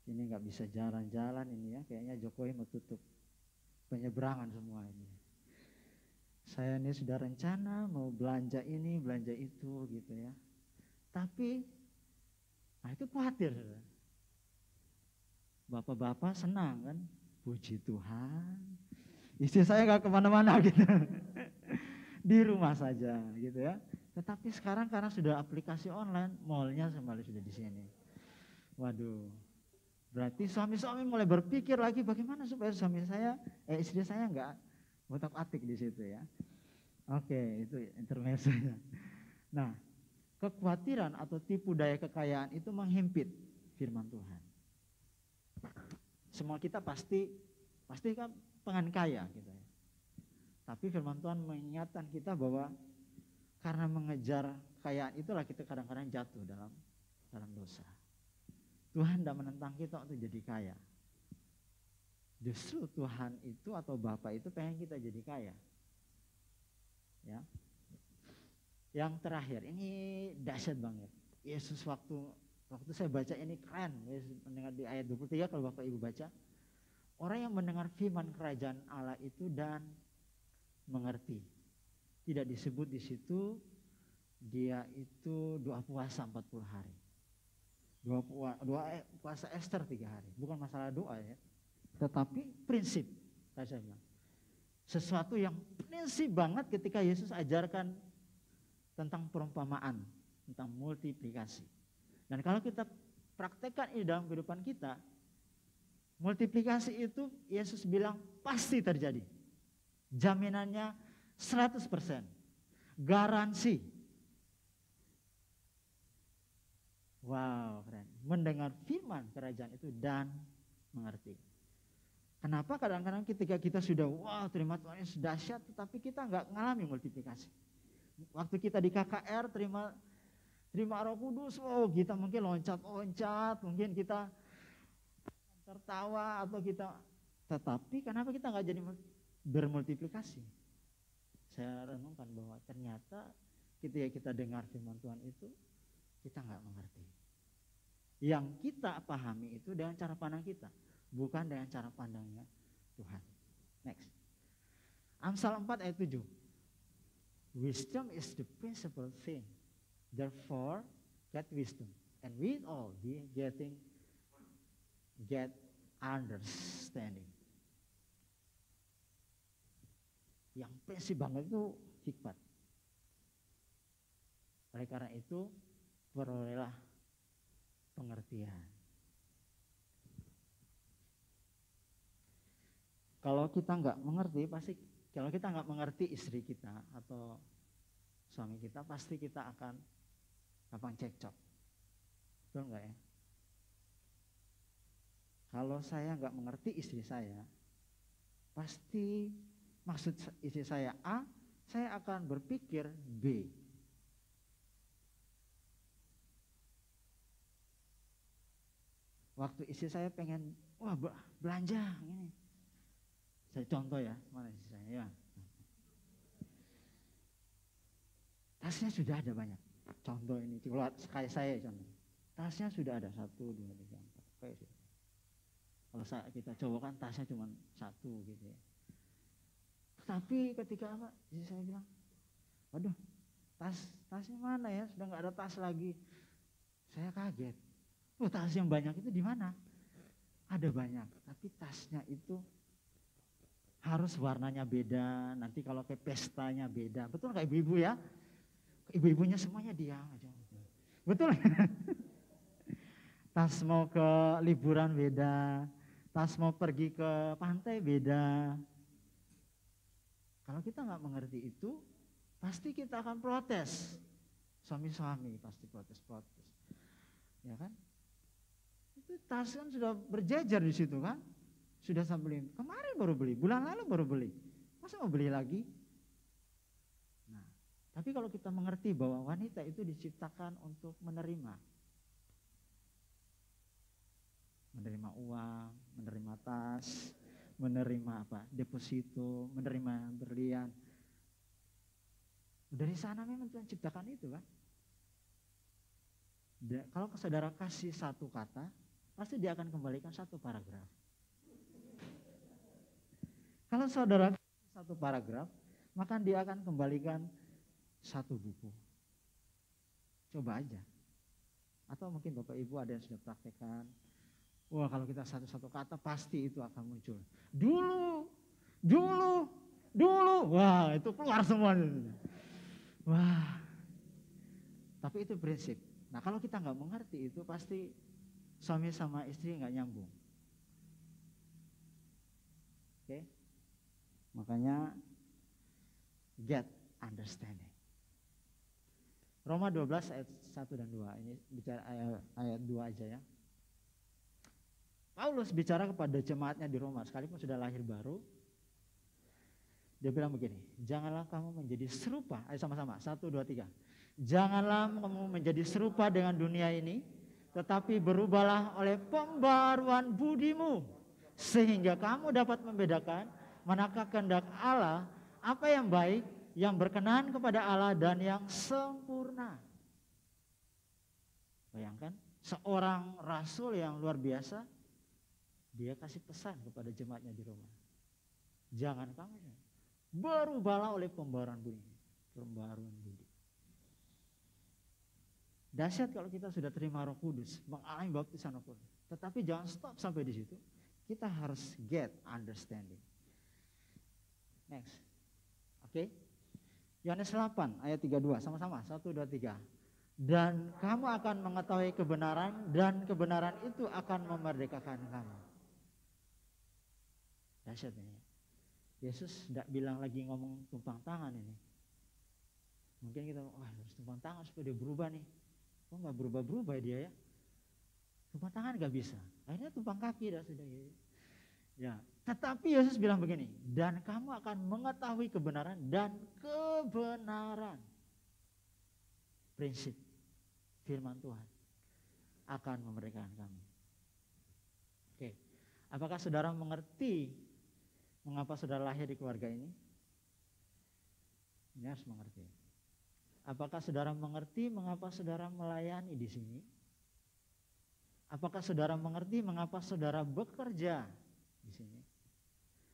ini nggak bisa jalan-jalan ini ya, kayaknya Jokowi mau tutup penyeberangan semua ini. Saya ini sudah rencana mau belanja ini, belanja itu gitu ya. Tapi, nah itu khawatir. Bapak-bapak senang kan, puji Tuhan. Istri saya nggak kemana-mana gitu, di rumah saja gitu ya. Tetapi sekarang karena sudah aplikasi online, mallnya kembali sudah di sini. Waduh, berarti suami-suami mulai berpikir lagi bagaimana supaya istri saya nggak otak-atik di situ ya. Oke, itu intermezzonya. Nah, kekhawatiran atau tipu daya kekayaan itu menghimpit firman Tuhan. Semua kita pasti kan pengen kaya gitu ya. Tapi firman Tuhan mengingatkan kita bahwa karena mengejar kekayaan itulah kita kadang-kadang jatuh dalam dosa. Tuhan tidak menentang kita untuk jadi kaya. Justru Tuhan itu atau Bapa itu pengen kita jadi kaya. Ya. Yang terakhir, ini dahsyat banget. Yesus waktu saya baca ini keren. Yesus mendengar di ayat 23 kalau Bapak Ibu baca. Orang yang mendengar firman kerajaan Allah itu dan mengerti. Tidak disebut di situ dia itu doa puasa 40 hari. Doa puasa Esther 3 hari. Bukan masalah doa ya. Tetapi prinsip. Saya bilang. Sesuatu yang prinsip banget ketika Yesus ajarkan tentang perumpamaan, tentang multiplikasi. Dan kalau kita praktekkan ini dalam kehidupan kita, multiplikasi itu Yesus bilang pasti terjadi. Jaminannya 100%. Garansi. Wow, keren. Mendengar firman kerajaan itu dan mengerti. Kenapa kadang-kadang ketika kita sudah terima Tuhan Yesus dahsyat, tetapi kita nggak mengalami multiplikasi. Waktu kita di KKR terima Roh Kudus, kita mungkin loncat-loncat, mungkin kita tertawa atau kita, tetapi kenapa kita nggak jadi bermultiplikasi? Saya renungkan bahwa ternyata ketika kita dengar firman Tuhan itu kita nggak mengerti. Yang kita pahami itu dengan cara pandang kita, bukan dengan cara pandangnya Tuhan. Next. Amsal 4 ayat 7. Wisdom is the principal thing. Therefore, get wisdom. And with all get understanding. Yang prinsip banget itu hikmat. Oleh karena itu, perolehlah pengertian. Kalau kita nggak mengerti, kalau kita nggak mengerti istri kita atau suami kita, pasti kita akan gampang cekcok. Betul nggak ya? Kalau saya nggak mengerti istri saya, pasti maksud istri saya A, saya akan berpikir B. Waktu istri saya pengen, belanja ini. Saya contoh ya, mana istri saya ya. Tasnya sudah ada banyak. Contoh ini, kalau kayak saya contoh. Tasnya sudah ada 1, 2, 3, 4. Kayak gitu. Kalau kita cowok kan tasnya cuma 1 gitu ya. Tapi ketika istri saya bilang, waduh, tasnya mana ya? Sudah nggak ada tas lagi. Saya kaget. Tas yang banyak itu di mana? Ada banyak, tapi tasnya itu harus warnanya beda. Nanti kalau ke pestanya beda. Betul nggak ibu-ibu ya? Ibu-ibunya semuanya diam aja. Betul. Tas mau ke liburan beda, tas mau pergi ke pantai beda. Kalau kita nggak mengerti itu, pasti kita akan protes. Suami-suami pasti protes. Ya kan? Itu tas kan sudah berjejer di situ kan? Sudah saya beli. Kemarin baru beli, bulan lalu baru beli. Masa mau beli lagi? Nah, tapi kalau kita mengerti bahwa wanita itu diciptakan untuk menerima uang, menerima tas, menerima deposito, menerima berlian. Dari sana memang Tuhan ciptakan itu kan. Kalau saudara kasih 1 kata, pasti dia akan kembalikan 1 paragraf. Kalau saudara kasih 1 paragraf, maka dia akan kembalikan 1 buku. Coba aja. Atau mungkin Bapak Ibu ada yang sudah praktekkan. Wah, kalau kita satu kata pasti itu akan muncul. Dulu. Wah, itu keluar semua. Wah. Tapi itu prinsip. Nah, kalau kita nggak mengerti itu pasti suami sama istri nggak nyambung. Oke? Makanya get understanding. Roma 12 ayat 1 dan 2. Ini bicara ayat 2 aja ya. Paulus bicara kepada jemaatnya di Roma, sekalipun sudah lahir baru. Dia bilang begini, janganlah kamu menjadi serupa. Ayo sama-sama, 1, 2, 3. Janganlah kamu menjadi serupa dengan dunia ini, tetapi berubahlah oleh pembaruan budimu, sehingga kamu dapat membedakan manakah kehendak Allah, apa yang baik, yang berkenan kepada Allah dan yang sempurna. Bayangkan, seorang rasul yang luar biasa, dia kasih pesan kepada jemaatnya di Roma. Jangan kamu, berubahlah oleh pembaruan budi. Dahsyat kalau kita sudah terima Roh Kudus, mengalami baptisan Roh Kudus. Tetapi jangan stop sampai di situ. Kita harus get understanding. Next. Oke. Yohanes 8 ayat 32, sama-sama. 1, 2, 3. Dan kamu akan mengetahui kebenaran, dan kebenaran itu akan memerdekakan kamu. Dahsyat ini. Yesus tidak bilang lagi ngomong tumpang tangan ini. Mungkin kita, wah harus tumpang tangan supaya dia berubah nih. Kok nggak berubah-berubah dia ya? Tumpang tangan nggak bisa. Akhirnya tumpang kaki dah sudah. Ya, tetapi Yesus bilang begini, dan kamu akan mengetahui kebenaran, dan kebenaran. Prinsip firman Tuhan akan memerdekakan kamu. Oke, apakah saudara mengerti mengapa saudara lahir di keluarga ini? Ini harus mengerti. Apakah saudara mengerti mengapa saudara melayani di sini? Apakah saudara mengerti mengapa saudara bekerja di sini?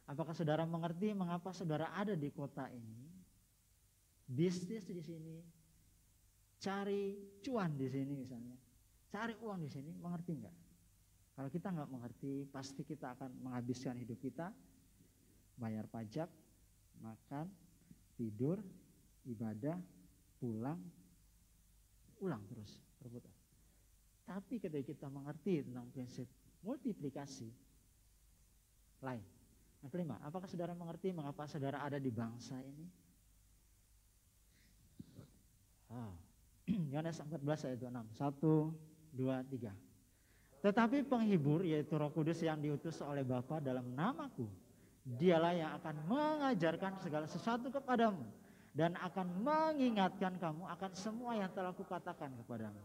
Apakah saudara mengerti mengapa saudara ada di kota ini? Bisnis di sini, cari cuan di sini misalnya, cari uang di sini, mengerti enggak? Kalau kita enggak mengerti, pasti kita akan menghabiskan hidup kita, bayar pajak, makan, tidur, ibadah, pulang, ulang terus berputar. Tapi ketika kita mengerti tentang prinsip multiplikasi lain. Yang kelima, apakah saudara mengerti mengapa saudara ada di bangsa ini? Yohanes 14 ayat 26. 1, 2, 3. Tetapi penghibur, yaitu Roh Kudus yang diutus oleh Bapa dalam namaku, dialah yang akan mengajarkan segala sesuatu kepadamu dan akan mengingatkan kamu akan semua yang telah kukatakan kepadamu.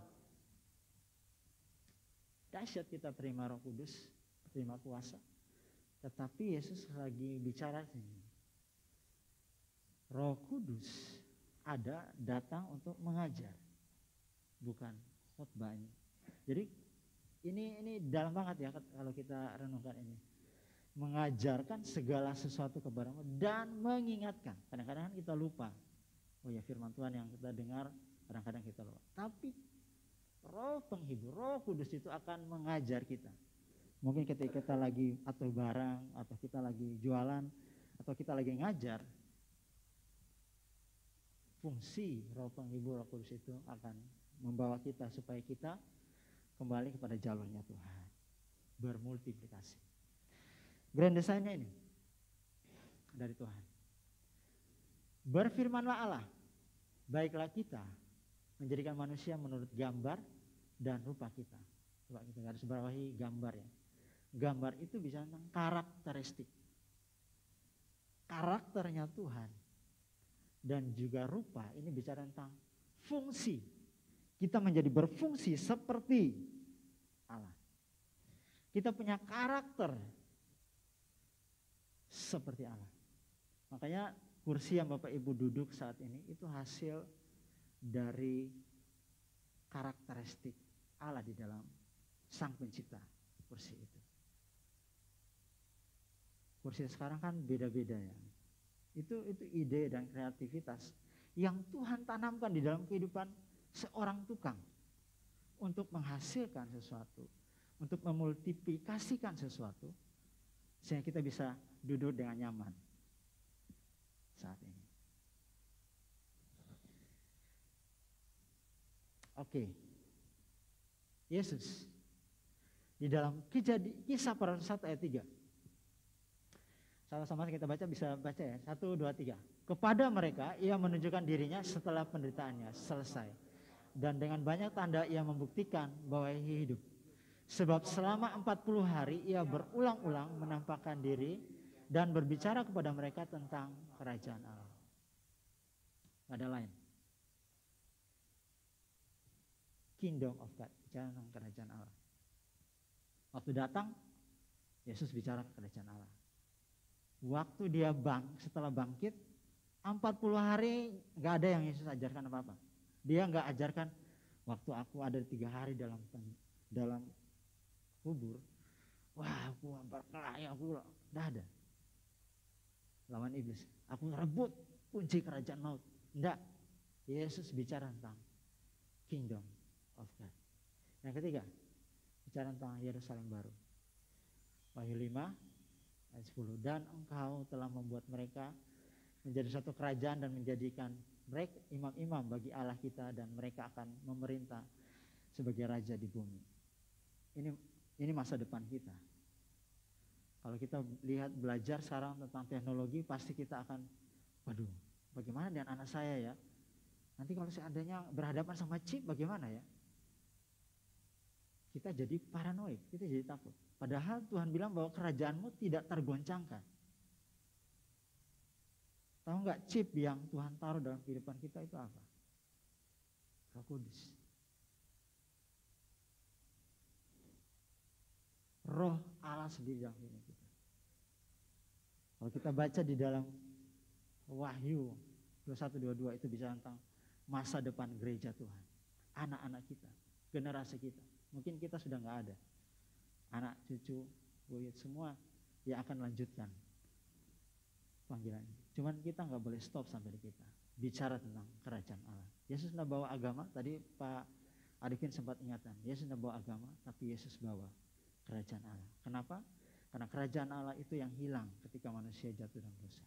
Dahsyat kita terima Roh Kudus, terima kuasa. Tetapi Yesus lagi bicara sini. Roh Kudus datang untuk mengajar, bukan khotbah ini. Jadi ini dalam banget ya kalau kita renungkan ini. Mengajarkan segala sesuatu kepadamu dan mengingatkan. Kadang-kadang kita lupa. Oh ya, firman Tuhan yang kita dengar kadang-kadang kita lupa. Tapi Roh penghibur, Roh Kudus itu akan mengajar kita. Mungkin ketika kita lagi atur barang, atau kita lagi jualan, atau kita lagi ngajar, fungsi Roh penghibur, Roh Kudus itu akan membawa kita supaya kita kembali kepada jalurnya Tuhan, bermultiplikasi. Grand design-nya ini dari Tuhan. Berfirmanlah Allah, baiklah kita menjadikan manusia menurut gambar dan rupa kita. Coba kita garis bawahi gambar ya. Gambar itu bisa tentang karakteristik. Karakternya Tuhan. Dan juga rupa ini bicara tentang fungsi. Kita menjadi berfungsi seperti Allah. Kita punya karakter seperti Allah. Makanya kursi yang Bapak Ibu duduk saat ini itu hasil dari karakteristik Allah di dalam Sang Pencipta kursi itu. Kursi sekarang kan beda-beda ya. Itu ide dan kreativitas yang Tuhan tanamkan di dalam kehidupan seorang tukang untuk menghasilkan sesuatu, untuk memultiplikasikan sesuatu sehingga kita bisa duduk dengan nyaman saat ini. Oke. Yesus di dalam Kisah Para Rasul 1 ayat 3. Sama-sama kita baca, bisa baca ya. 1, 2, 3. Kepada mereka ia menunjukkan dirinya setelah penderitaannya selesai. Dan dengan banyak tanda ia membuktikan bahwa ia hidup. Sebab selama 40 hari ia berulang-ulang menampakkan diri dan berbicara kepada mereka tentang kerajaan Allah. Gak ada lain. Kingdom of God, bicara tentang kerajaan Allah. Waktu datang, Yesus bicara kerajaan Allah. Waktu dia setelah bangkit, 40 hari gak ada yang Yesus ajarkan apa-apa. Dia gak ajarkan waktu aku ada 3 hari dalam kubur. Wah, aku berkelahi, aku gak ada. Lawan iblis. Aku rebut kunci kerajaan maut. Enggak. Yesus bicara tentang kingdom of God. Yang ketiga, bicara tentang Yerusalem baru. Wahyu 5 ayat 10. Dan engkau telah membuat mereka menjadi satu kerajaan dan menjadikan mereka imam-imam bagi Allah kita, dan mereka akan memerintah sebagai raja di bumi. Ini masa depan kita. Kalau kita lihat belajar sekarang tentang teknologi, pasti kita akan, waduh, bagaimana dengan anak saya ya? Nanti kalau seandainya berhadapan sama chip, bagaimana ya? Kita jadi paranoid, kita jadi takut. Padahal Tuhan bilang bahwa kerajaanmu tidak tergoncangkan. Tahu nggak chip yang Tuhan taruh dalam kehidupan kita itu apa? Roh Kudus. Roh Allah sendiri dalam hidup kita. Kalau kita baca di dalam Wahyu 21-22 itu bicara tentang masa depan gereja Tuhan. Anak-anak kita, generasi kita. Mungkin kita sudah nggak ada. Anak, cucu, buyut semua yang akan lanjutkan panggilan ini. Cuman kita nggak boleh stop sampai di kita. Bicara tentang kerajaan Allah. Yesus tidak bawa agama, tadi Pak Arifin sempat ingatkan. Yesus tidak bawa agama, tapi Yesus bawa kerajaan Allah. Kenapa? Karena kerajaan Allah itu yang hilang ketika manusia jatuh dalam dosa.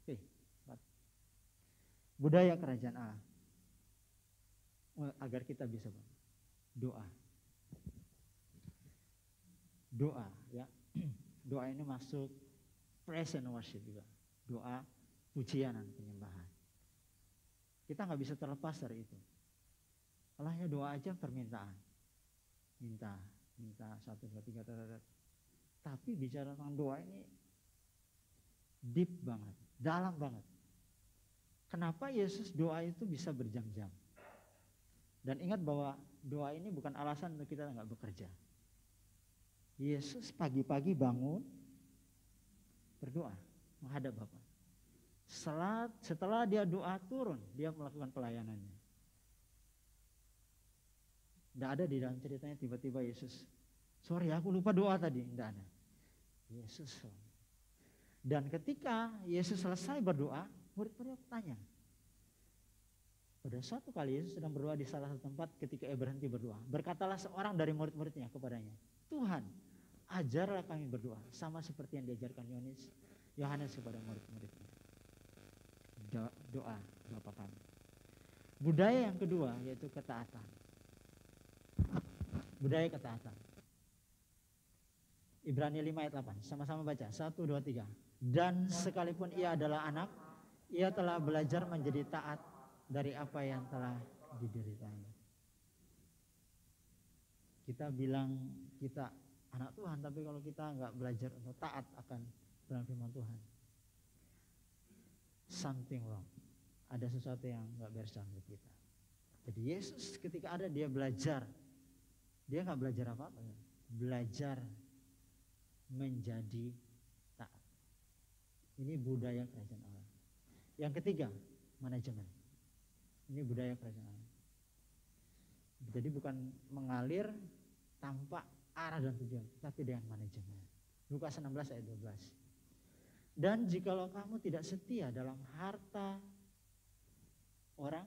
Oke. Budaya kerajaan Allah. Agar kita bisa doa. Doa ya. Doa ini masuk praise and worship juga. Doa, pujian dan penyembahan. Kita nggak bisa terlepas dari itu. Allahnya doa aja permintaan. Minta 1, 2, 3. Tapi bicara tentang doa ini deep banget, dalam banget. Kenapa Yesus doa itu bisa berjam-jam? Dan ingat bahwa doa ini bukan alasan untuk kita nggak bekerja. Yesus pagi-pagi bangun, berdoa, menghadap Bapa. Setelah dia doa turun, dia melakukan pelayanannya. Tidak ada di dalam ceritanya tiba-tiba Yesus, sorry aku lupa doa tadi, tidak ada. Yesus. Dan ketika Yesus selesai berdoa, murid-murid tanya. Pada suatu kali Yesus sedang berdoa di salah satu tempat, ketika ia berhenti berdoa, berkatalah seorang dari murid-muridnya kepadanya, Tuhan, ajarlah kami berdoa, sama seperti yang diajarkan Yohanes kepada murid-muridnya. Doa Bapa kami. Budaya yang kedua yaitu ketaatan. Budaya ketaatan. Ibrani 5 ayat 8, sama-sama baca, 1, 2, 3. Dan sekalipun ia adalah anak, ia telah belajar menjadi taat dari apa yang telah dideritanya. Kita bilang kita anak Tuhan, tapi kalau kita nggak belajar untuk taat akan firman Tuhan, something wrong. Ada sesuatu yang nggak beres dalam hidup kita. Jadi Yesus ketika ada dia belajar, dia nggak belajar apa-apa, belajar menjadi taat. Ini budaya kerajaan Allah. Yang ketiga, manajemen. Ini budaya kerajaan Allah. Jadi bukan mengalir tanpa arah dan tujuan, tapi dengan manajemen. Lukas 16 ayat 12. Dan jikalau kamu tidak setia dalam harta orang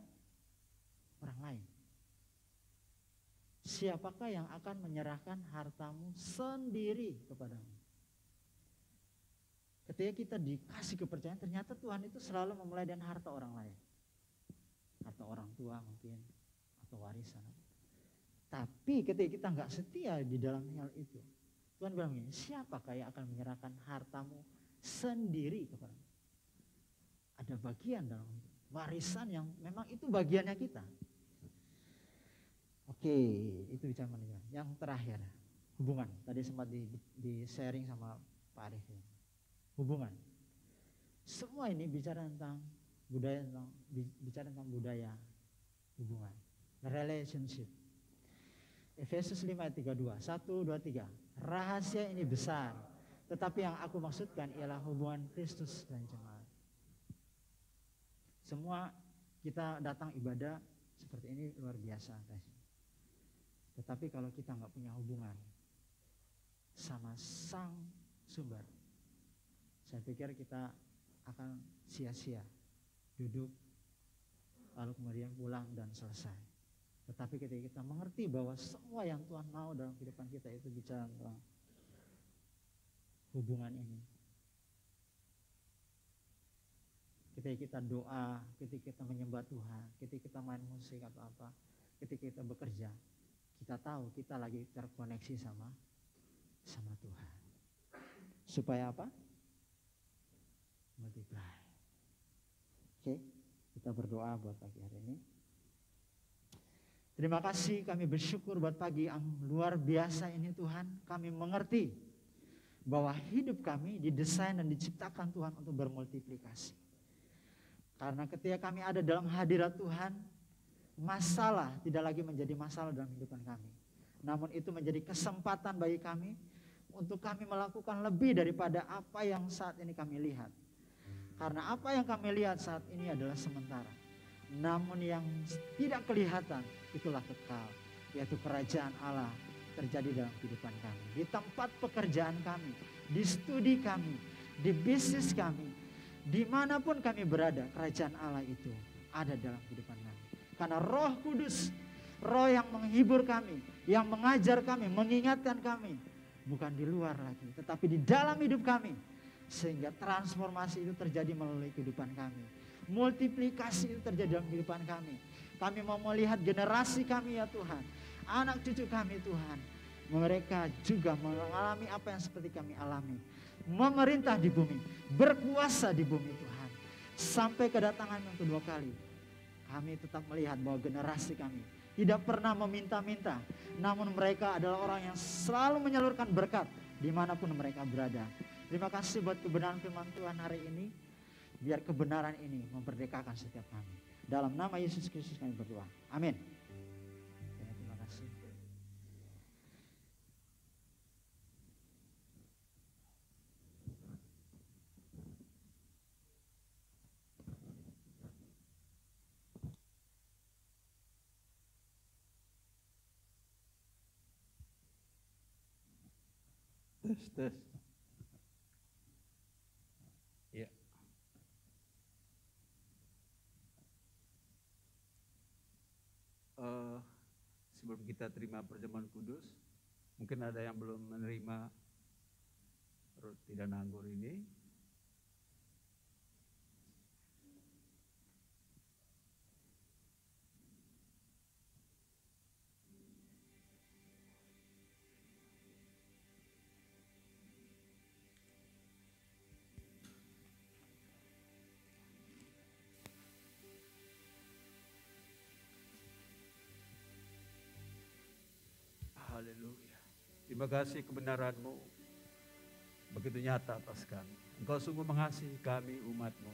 lain, siapakah yang akan menyerahkan hartamu sendiri kepadamu? Ketika kita dikasih kepercayaan, ternyata Tuhan itu selalu memulai dengan harta orang lain. Harta orang tua mungkin, atau warisan. Tapi ketika kita nggak setia di dalam hal itu, Tuhan bilang ini, siapakah yang akan menyerahkan hartamu sendiri kepadamu? Ada bagian dalam itu. Warisan yang memang itu bagiannya kita. Oke, itu bicara manajemen. Yang terakhir, hubungan. Tadi sempat di sharing sama Pak Arif. Hubungan. Semua ini bicara tentang budaya hubungan. Relationship. Efesus 5 ayat 32. 1, 2, 3. Rahasia ini besar, tetapi yang aku maksudkan ialah hubungan Kristus dan jemaat. Semua kita datang ibadah seperti ini luar biasa, guys. Tetapi kalau kita nggak punya hubungan sama Sang Sumber, saya pikir kita akan sia-sia duduk lalu kemudian pulang dan selesai. Tetapi ketika kita mengerti bahwa semua yang Tuhan mau dalam kehidupan kita itu bicara tentang hubungan ini. Ketika kita doa, ketika kita menyembah Tuhan, ketika kita main musik atau apa, ketika kita bekerja, kita tahu kita lagi terkoneksi sama Tuhan. Supaya apa? Multiply. Oke, kita berdoa buat pagi hari ini. Terima kasih, kami bersyukur buat pagi yang luar biasa ini Tuhan. Kami mengerti bahwa hidup kami didesain dan diciptakan Tuhan untuk bermultiplikasi. Karena ketika kami ada dalam hadirat Tuhan, masalah tidak lagi menjadi masalah dalam kehidupan kami. Namun itu menjadi kesempatan bagi kami untuk kami melakukan lebih daripada apa yang saat ini kami lihat. Karena apa yang kami lihat saat ini adalah sementara. Namun yang tidak kelihatan itulah kekal, yaitu kerajaan Allah terjadi dalam kehidupan kami. Di tempat pekerjaan kami, di studi kami, di bisnis kami, dimanapun kami berada, kerajaan Allah itu ada dalam kehidupan kami. Karena Roh Kudus, Roh yang menghibur kami, yang mengajar kami, mengingatkan kami, bukan di luar lagi, tetapi di dalam hidup kami. Sehingga transformasi itu terjadi melalui kehidupan kami. Multiplikasi itu terjadi dalam kehidupan kami. Kami mau melihat generasi kami ya Tuhan, anak cucu kami Tuhan, mereka juga mengalami apa yang seperti kami alami. Memerintah di bumi, berkuasa di bumi Tuhan. Sampai kedatangan yang kedua kali, kami tetap melihat bahwa generasi kami tidak pernah meminta-minta, namun mereka adalah orang yang selalu menyalurkan berkat dimanapun mereka berada. Terima kasih buat kebenaran firman Tuhan hari ini. Biar kebenaran ini memerdekakan setiap kami. Dalam nama Yesus Kristus kami berdoa. Amin. Terima kasih. Tes. Ya. Sebelum kita terima perjamuan kudus, mungkin ada yang belum menerima roti dan anggur ini. Haleluya. Terima kasih kebenaran-Mu begitu nyata atas kami. Engkau sungguh mengasihi kami umat-Mu.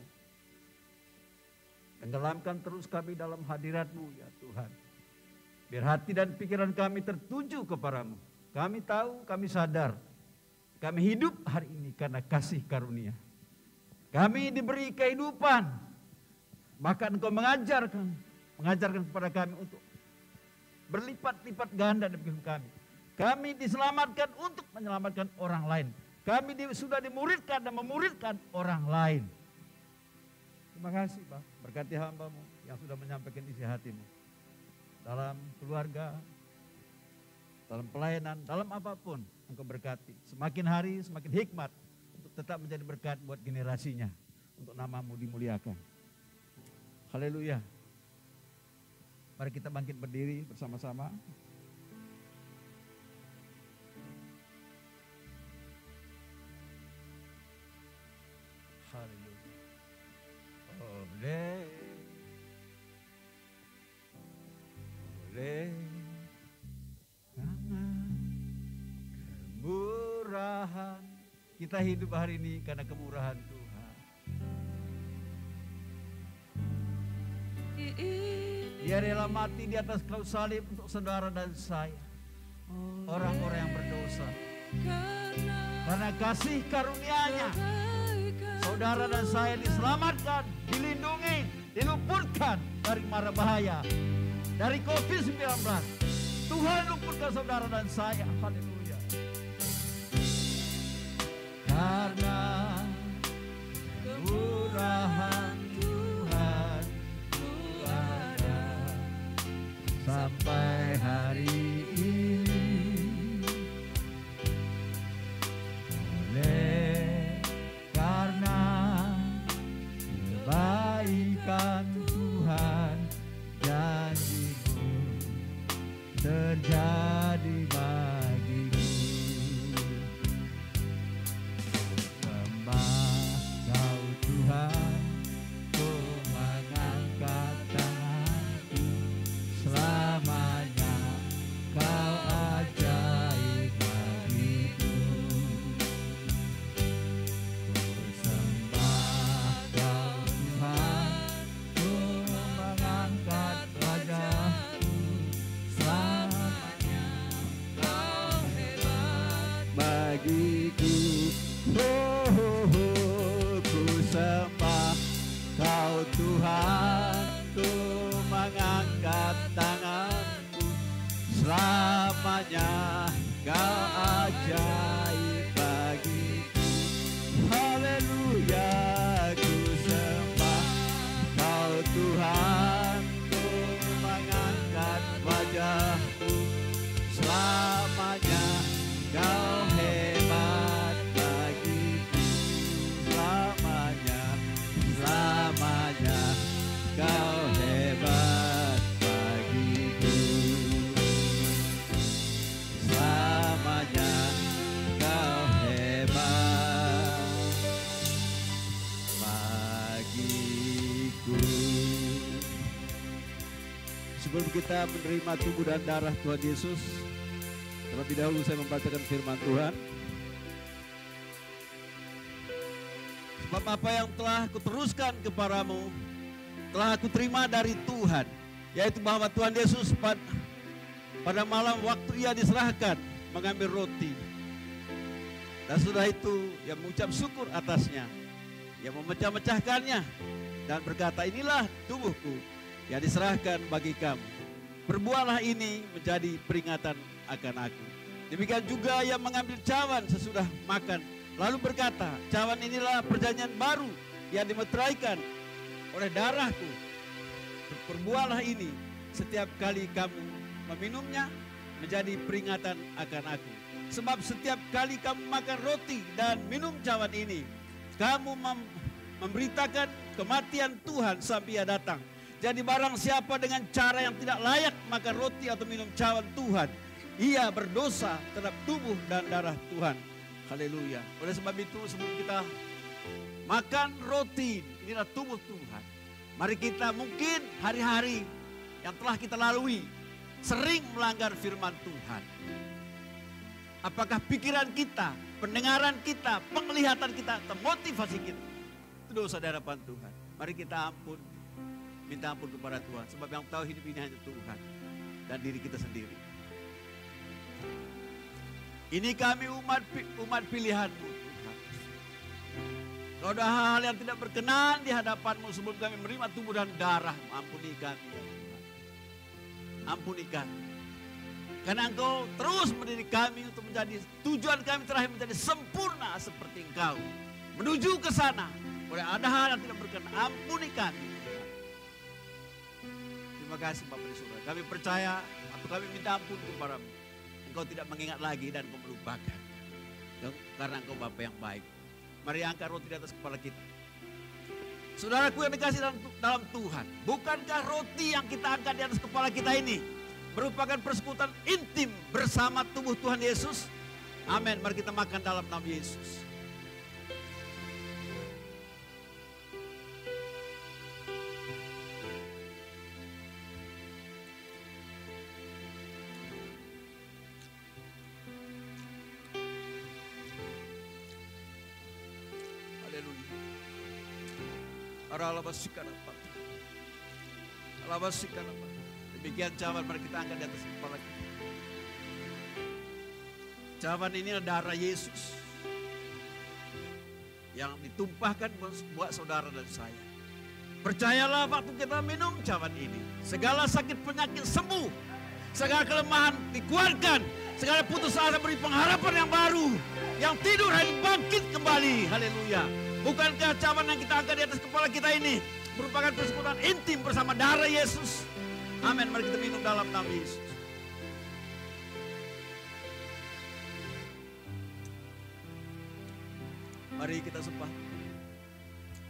Tenggelamkan terus kami dalam hadirat-Mu ya Tuhan. Biar hati dan pikiran kami tertuju kepadamu. Kami tahu, kami sadar. Kami hidup hari ini karena kasih karunia. Kami diberi kehidupan. Bahkan Engkau mengajarkan kepada kami untuk berlipat-lipat ganda dalam hidup kami. Kami diselamatkan untuk menyelamatkan orang lain. Kami sudah dimuridkan dan memuridkan orang lain. Terima kasih Pak, berkati hamba-Mu yang sudah menyampaikan isi hati-Mu. Dalam keluarga, dalam pelayanan, dalam apapun Engkau berkati. Semakin hari semakin hikmat untuk tetap menjadi berkat buat generasinya. Untuk nama-Mu dimuliakan. Haleluya. Mari kita bangkit berdiri bersama-sama. Haleluya. Oleh karena kemurahan. Kita hidup hari ini karena kemurahan Tuhan. Dia rela mati di atas kayu salib untuk saudara dan saya, orang-orang yang berdosa. Karena kasih karunia-Nya, saudara dan saya diselamatkan, dilindungi, diluputkan dari mara bahaya, dari COVID-19. Tuhan luputkan saudara dan saya. Haleluya. Karena kemurahan Tuhan ku ada sampai hari ini. Oleh karena kebaikan Tuhan, janji-Mu terjadi bagiku. Sembah Kau Tuhan, ku mengangkat tanganku, selamanya Kau ajaib bagiku. Ku sembah Kau Tuhan, ku mengangkat wajahku, selamanya Kau hebat bagiku. Oh, oh, oh, ku sembah Kau Tuhan, ku mengangkat tanganku, selamanya Kau ajaib bagiku. Haleluya, ku sembah Kau Tuhan, ku mengangkat wajahku, selamanya Kau hebat bagiku. Selamanya, selamanya Kau hebat bagiku. Selamanya Kau hebat bagiku. Sebelum kita menerima tubuh dan darah Tuhan Yesus, terlebih dahulu saya membacakan firman Tuhan. Sebab apa yang telah kuteruskan kepadamu, telah aku terima dari Tuhan, yaitu bahwa Tuhan Yesus pada malam waktu ia diserahkan mengambil roti. Dan setelah itu ia mengucap syukur atasnya, ia memecah-mecahkannya dan berkata, inilah tubuhku yang diserahkan bagi kamu. Perbuatlah ini menjadi peringatan akan aku. Demikian juga ia mengambil cawan sesudah makan, lalu berkata, cawan inilah perjanjian baru yang dimeteraikan oleh darahku. Perbuatlah ini setiap kali kamu meminumnya menjadi peringatan akan aku. Sebab setiap kali kamu makan roti dan minum cawan ini, kamu memberitakan kematian Tuhan sampai ia datang. Jadi barang siapa dengan cara yang tidak layak makan roti atau minum cawan Tuhan, ia berdosa terhadap tubuh dan darah Tuhan. Haleluya. Oleh sebab itu sebelum kita makan roti, inilah tubuh Tuhan. Mari kita mungkin hari-hari yang telah kita lalui sering melanggar firman Tuhan. Apakah pikiran kita, pendengaran kita, penglihatan kita, atau motivasi kita itu dosa di hadapan Tuhan. Mari kita minta ampun kepada Tuhan. Sebab yang tahu hidup ini hanya Tuhan dan diri kita sendiri. Ini kami umat pilihan-Mu Tuhan. Kalau ada hal yang tidak berkenan di hadapan-Mu sebelum kami menerima tubuh dan darah, ampuni kami ya Tuhan. Ampuni kami. Karena Engkau terus mendidik kami untuk menjadi, tujuan kami terakhir menjadi sempurna seperti Engkau. Menuju ke sana. Boleh ada hal yang tidak berkenan, ampuni kami. Terima kasih Bapak dan Saudara. Kami percaya atau kami minta ampun kepada-Mu. Engkau tidak mengingat lagi dan Engkau melupakan. Karena Engkau Bapa yang baik. Mari angkat roti di atas kepala kita. Saudaraku yang dikasih dalam Tuhan. Bukankah roti yang kita angkat di atas kepala kita ini merupakan persekutuan intim bersama tubuh Tuhan Yesus? Amin. Mari kita makan dalam nama Yesus. Demikian cawan, mari kita angkat di atas kepala kita. Cawan ini adalah darah Yesus yang ditumpahkan buat saudara dan saya. Percayalah waktu kita minum cawan ini, segala sakit penyakit sembuh, segala kelemahan dikuatkan, segala putus asa beri pengharapan yang baru, yang tidur hari bangkit kembali. Haleluya. Bukankah cawan yang kita angkat di atas kepala kita ini merupakan persekutuan intim bersama darah Yesus? Amin. Mari kita minum dalam nama Yesus. Mari kita sembah.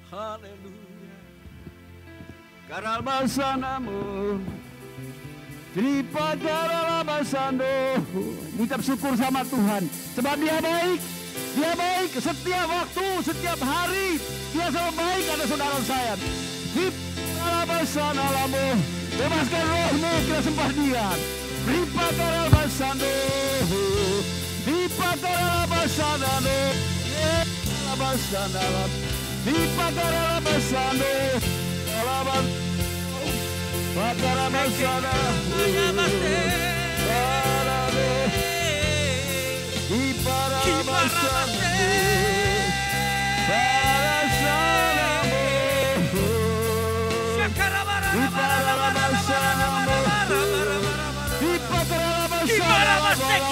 Haleluya. Karal basanamu, Tripa karala basando. Ucap syukur sama Tuhan, sebab Dia baik. Dia baik setiap waktu, setiap hari. Dia selalu baik, ada saudara saya. Tripa karala basanalamu, bebaskan rohmu, kita sembah Dia. Tripa karala basando, Tripa karala basando, basanalam, Tripa karala basando. Para basana, di para basana, para salamu, di para basana, di para basana,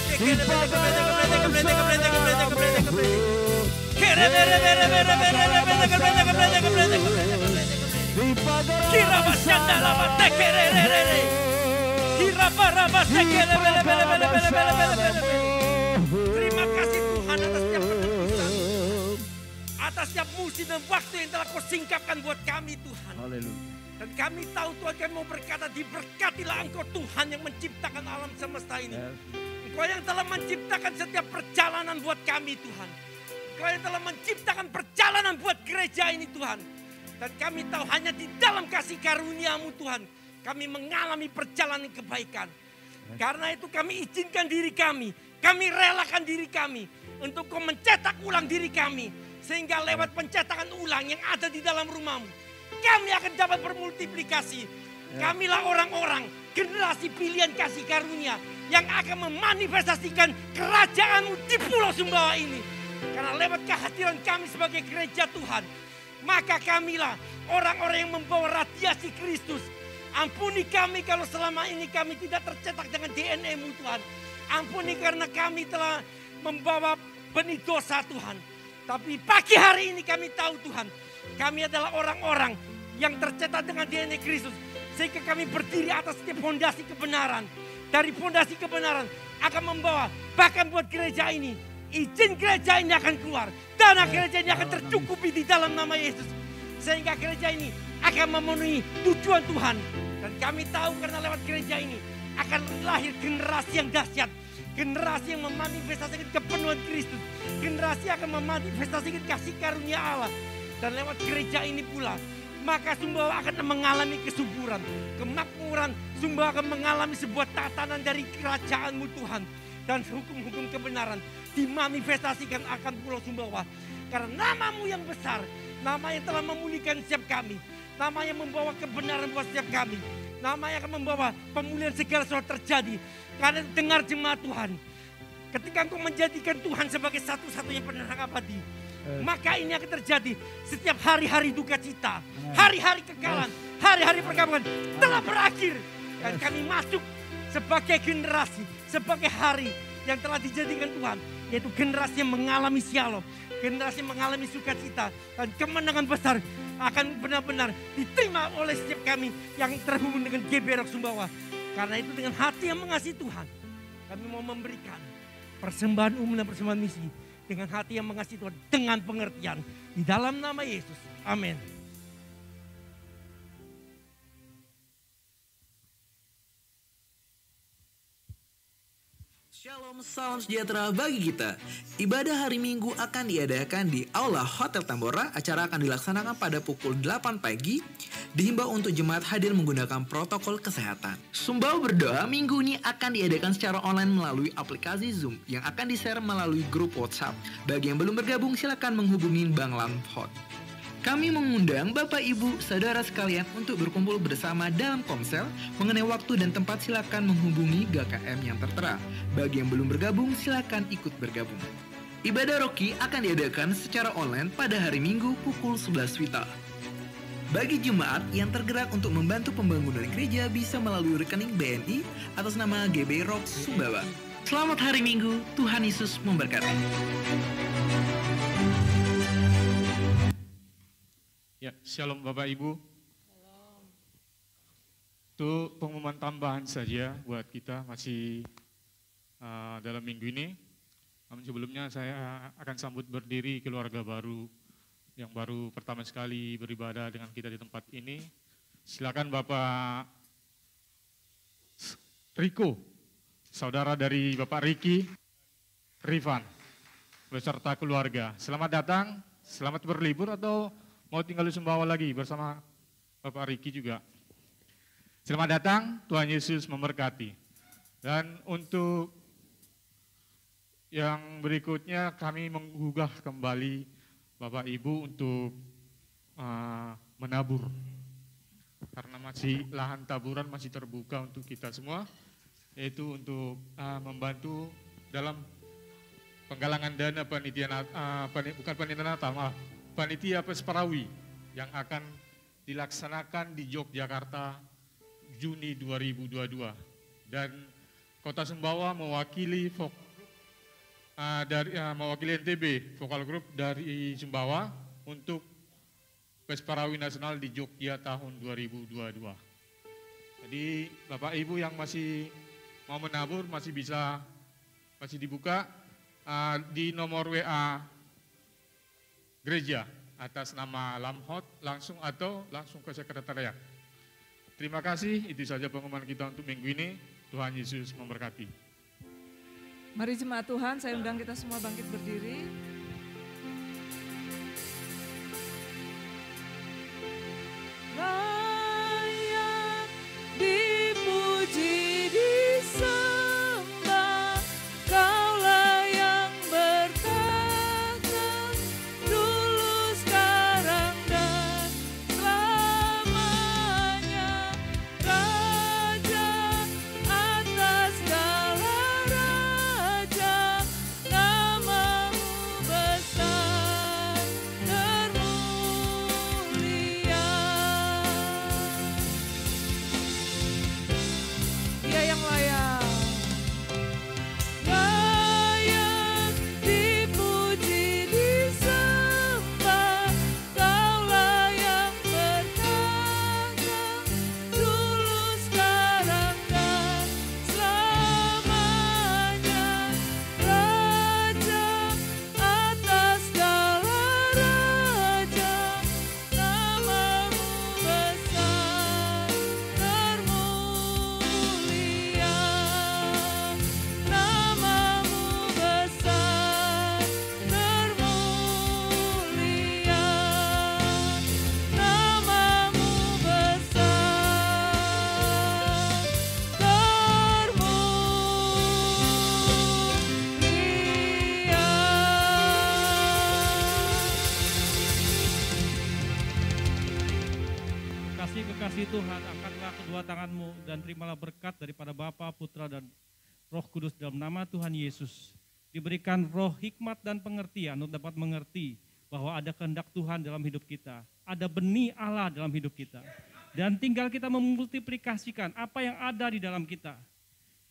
di para basana. Terima kasih Tuhan atas setiap keputusan, atas setiap musim dan waktu yang telah Kau singkapkan buat kami Tuhan. Haleluya. Dan kami tahu Tuhan, kami mau berkata, diberkatilah Engkau Tuhan yang menciptakan alam semesta ini. Engkau yang telah menciptakan setiap perjalanan buat kami Tuhan. Engkau yang telah menciptakan perjalanan buat gereja ini Tuhan. Dan kami tahu hanya di dalam kasih karunia-Mu Tuhan, kami mengalami perjalanan kebaikan. Karena itu kami izinkan diri kami relakan diri kami untuk Kau mencetak ulang diri kami. Sehingga lewat pencetakan ulang yang ada di dalam rumah-Mu, kami akan dapat bermultiplikasi. Kamilah orang-orang, generasi pilihan kasih karunia yang akan memanifestasikan kerajaan-Mu di Pulau Sumbawa ini. Karena lewat kehadiran kami sebagai gereja Tuhan, maka kamilah orang-orang yang membawa radiasi Kristus. Ampuni kami kalau selama ini kami tidak tercetak dengan DNA-Mu Tuhan. Ampuni karena kami telah membawa benih dosa Tuhan. Tapi pagi hari ini kami tahu Tuhan, kami adalah orang-orang yang tercetak dengan DNA Kristus. Sehingga kami berdiri atas setiap fondasi kebenaran. Dari fondasi kebenaran akan membawa bahkan buat gereja ini. Izin gereja ini akan keluar. Dana gereja ini akan tercukupi di dalam nama Yesus. Sehingga gereja ini akan memenuhi tujuan Tuhan. Dan kami tahu karena lewat gereja ini akan lahir generasi yang dahsyat. Generasi yang memanifestasikan kepenuhan Kristus. Generasi akan memanifestasikan kasih karunia Allah. Dan lewat gereja ini pula, maka Sumbawa akan mengalami kesuburan, kemakmuran. Sumbawa akan mengalami sebuah tatanan dari kerajaan-Mu Tuhan. Dan hukum-hukum kebenaran dimanifestasikan akan Pulau Sumbawa. Karena nama-Mu yang besar, nama yang telah memulihkan setiap kami. Nama yang membawa kebenaran buat setiap kami. Nama yang akan membawa pemulihan segala sesuatu terjadi. Karena dengar jemaat Tuhan, ketika Engkau menjadikan Tuhan sebagai satu-satunya penerang abadi, maka ini akan terjadi setiap hari-hari duka cita, hari-hari kekalan, hari-hari perkabungan telah berakhir. Dan kami masuk sebagai generasi, sebagai hari yang telah dijadikan Tuhan, yaitu generasi yang mengalami shalom, generasi yang mengalami sukacita, dan kemenangan besar akan benar-benar diterima oleh setiap kami yang terhubung dengan GBROK Sumbawa. Karena itu dengan hati yang mengasihi Tuhan, kami mau memberikan persembahan umum dan persembahan misi dengan hati yang mengasihi Tuhan, dengan pengertian di dalam nama Yesus. Amin. Shalom, salam sejahtera bagi kita. Ibadah hari Minggu akan diadakan di Aula Hotel Tambora. Acara akan dilaksanakan pada pukul 8 pagi. Dihimbau untuk jemaat hadir menggunakan protokol kesehatan. Sumbau berdoa minggu ini akan diadakan secara online melalui aplikasi Zoom yang akan di-share melalui grup WhatsApp. Bagi yang belum bergabung, silakan menghubungi Bang Lamhot. Kami mengundang Bapak, Ibu, Saudara sekalian untuk berkumpul bersama dalam komsel. Mengenai waktu dan tempat silakan menghubungi GKM yang tertera. Bagi yang belum bergabung, silakan ikut bergabung. Ibadah Rocky akan diadakan secara online pada hari Minggu pukul 11 WITA. Bagi jemaat yang tergerak untuk membantu pembangunan gereja bisa melalui rekening BNI atas nama GB Rock Sumbawa. Selamat hari Minggu, Tuhan Yesus memberkati. Ya, shalom Bapak Ibu. Itu pengumuman tambahan saja buat kita masih dalam minggu ini. Namun sebelumnya saya akan sambut berdiri keluarga baru yang baru pertama sekali beribadah dengan kita di tempat ini. Silakan Bapak Riko, saudara dari Bapak Riki, Rifan, beserta keluarga. Selamat datang, selamat berlibur atau mau tinggal di Sumbawa lagi bersama Bapak Riki juga. Selamat datang, Tuhan Yesus memberkati. Dan untuk yang berikutnya kami menggugah kembali Bapak Ibu untuk menabur. Karena masih lahan taburan masih terbuka untuk kita semua, yaitu untuk membantu dalam penggalangan dana panitia Pesparawi yang akan dilaksanakan di Yogyakarta Juni 2022. Dan Kota Sumbawa mewakili NTB Vokal Group dari Sumbawa untuk Pesparawi Nasional di Jogja tahun 2022. Jadi Bapak Ibu yang masih mau menabur masih dibuka di nomor WA gereja atas nama Lamhot langsung ke sekretariat. Terima kasih, itu saja pengumuman kita untuk minggu ini. Tuhan Yesus memberkati. Mari jemaat Tuhan, saya undang kita semua bangkit berdiri. Layak dipuji disembah, Kaulah yang bertata dulu, sekarang dan selamanya. Raja atas segala raja, namamu besar termulia. Dia yang layak. Layak dipuji disembah, Kaulah yang bertata dulu, sekarang dan selamanya. Raja atas segala raja, namamu besar termulia. Namamu besar termulia. Namamu besar termulia. Kekasih Tuhan, angkatlah kedua tanganmu dan terimalah berkat daripada Bapa, Putra, dan Roh Kudus dalam nama Tuhan Yesus. Diberikan roh hikmat dan pengertian untuk dapat mengerti bahwa ada kehendak Tuhan dalam hidup kita. Ada benih Allah dalam hidup kita. Dan tinggal kita memultiplikasikan apa yang ada di dalam kita.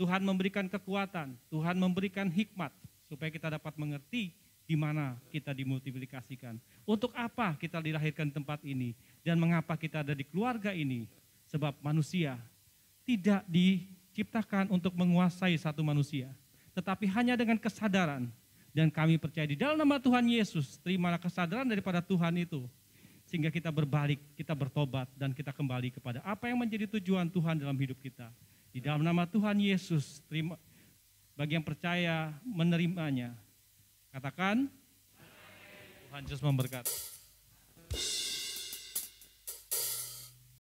Tuhan memberikan kekuatan, Tuhan memberikan hikmat supaya kita dapat mengerti di mana kita dimultiplikasikan. Untuk apa kita dilahirkan di tempat ini dan mengapa kita ada di keluarga ini? Sebab manusia tidak diciptakan untuk menguasai satu manusia, tetapi hanya dengan kesadaran. Dan kami percaya di dalam nama Tuhan Yesus, terimalah kesadaran daripada Tuhan itu. Sehingga kita berbalik, kita bertobat, dan kita kembali kepada apa yang menjadi tujuan Tuhan dalam hidup kita. Di dalam nama Tuhan Yesus, bagi yang percaya menerimanya. Katakan, Tuhan Yesus memberkati.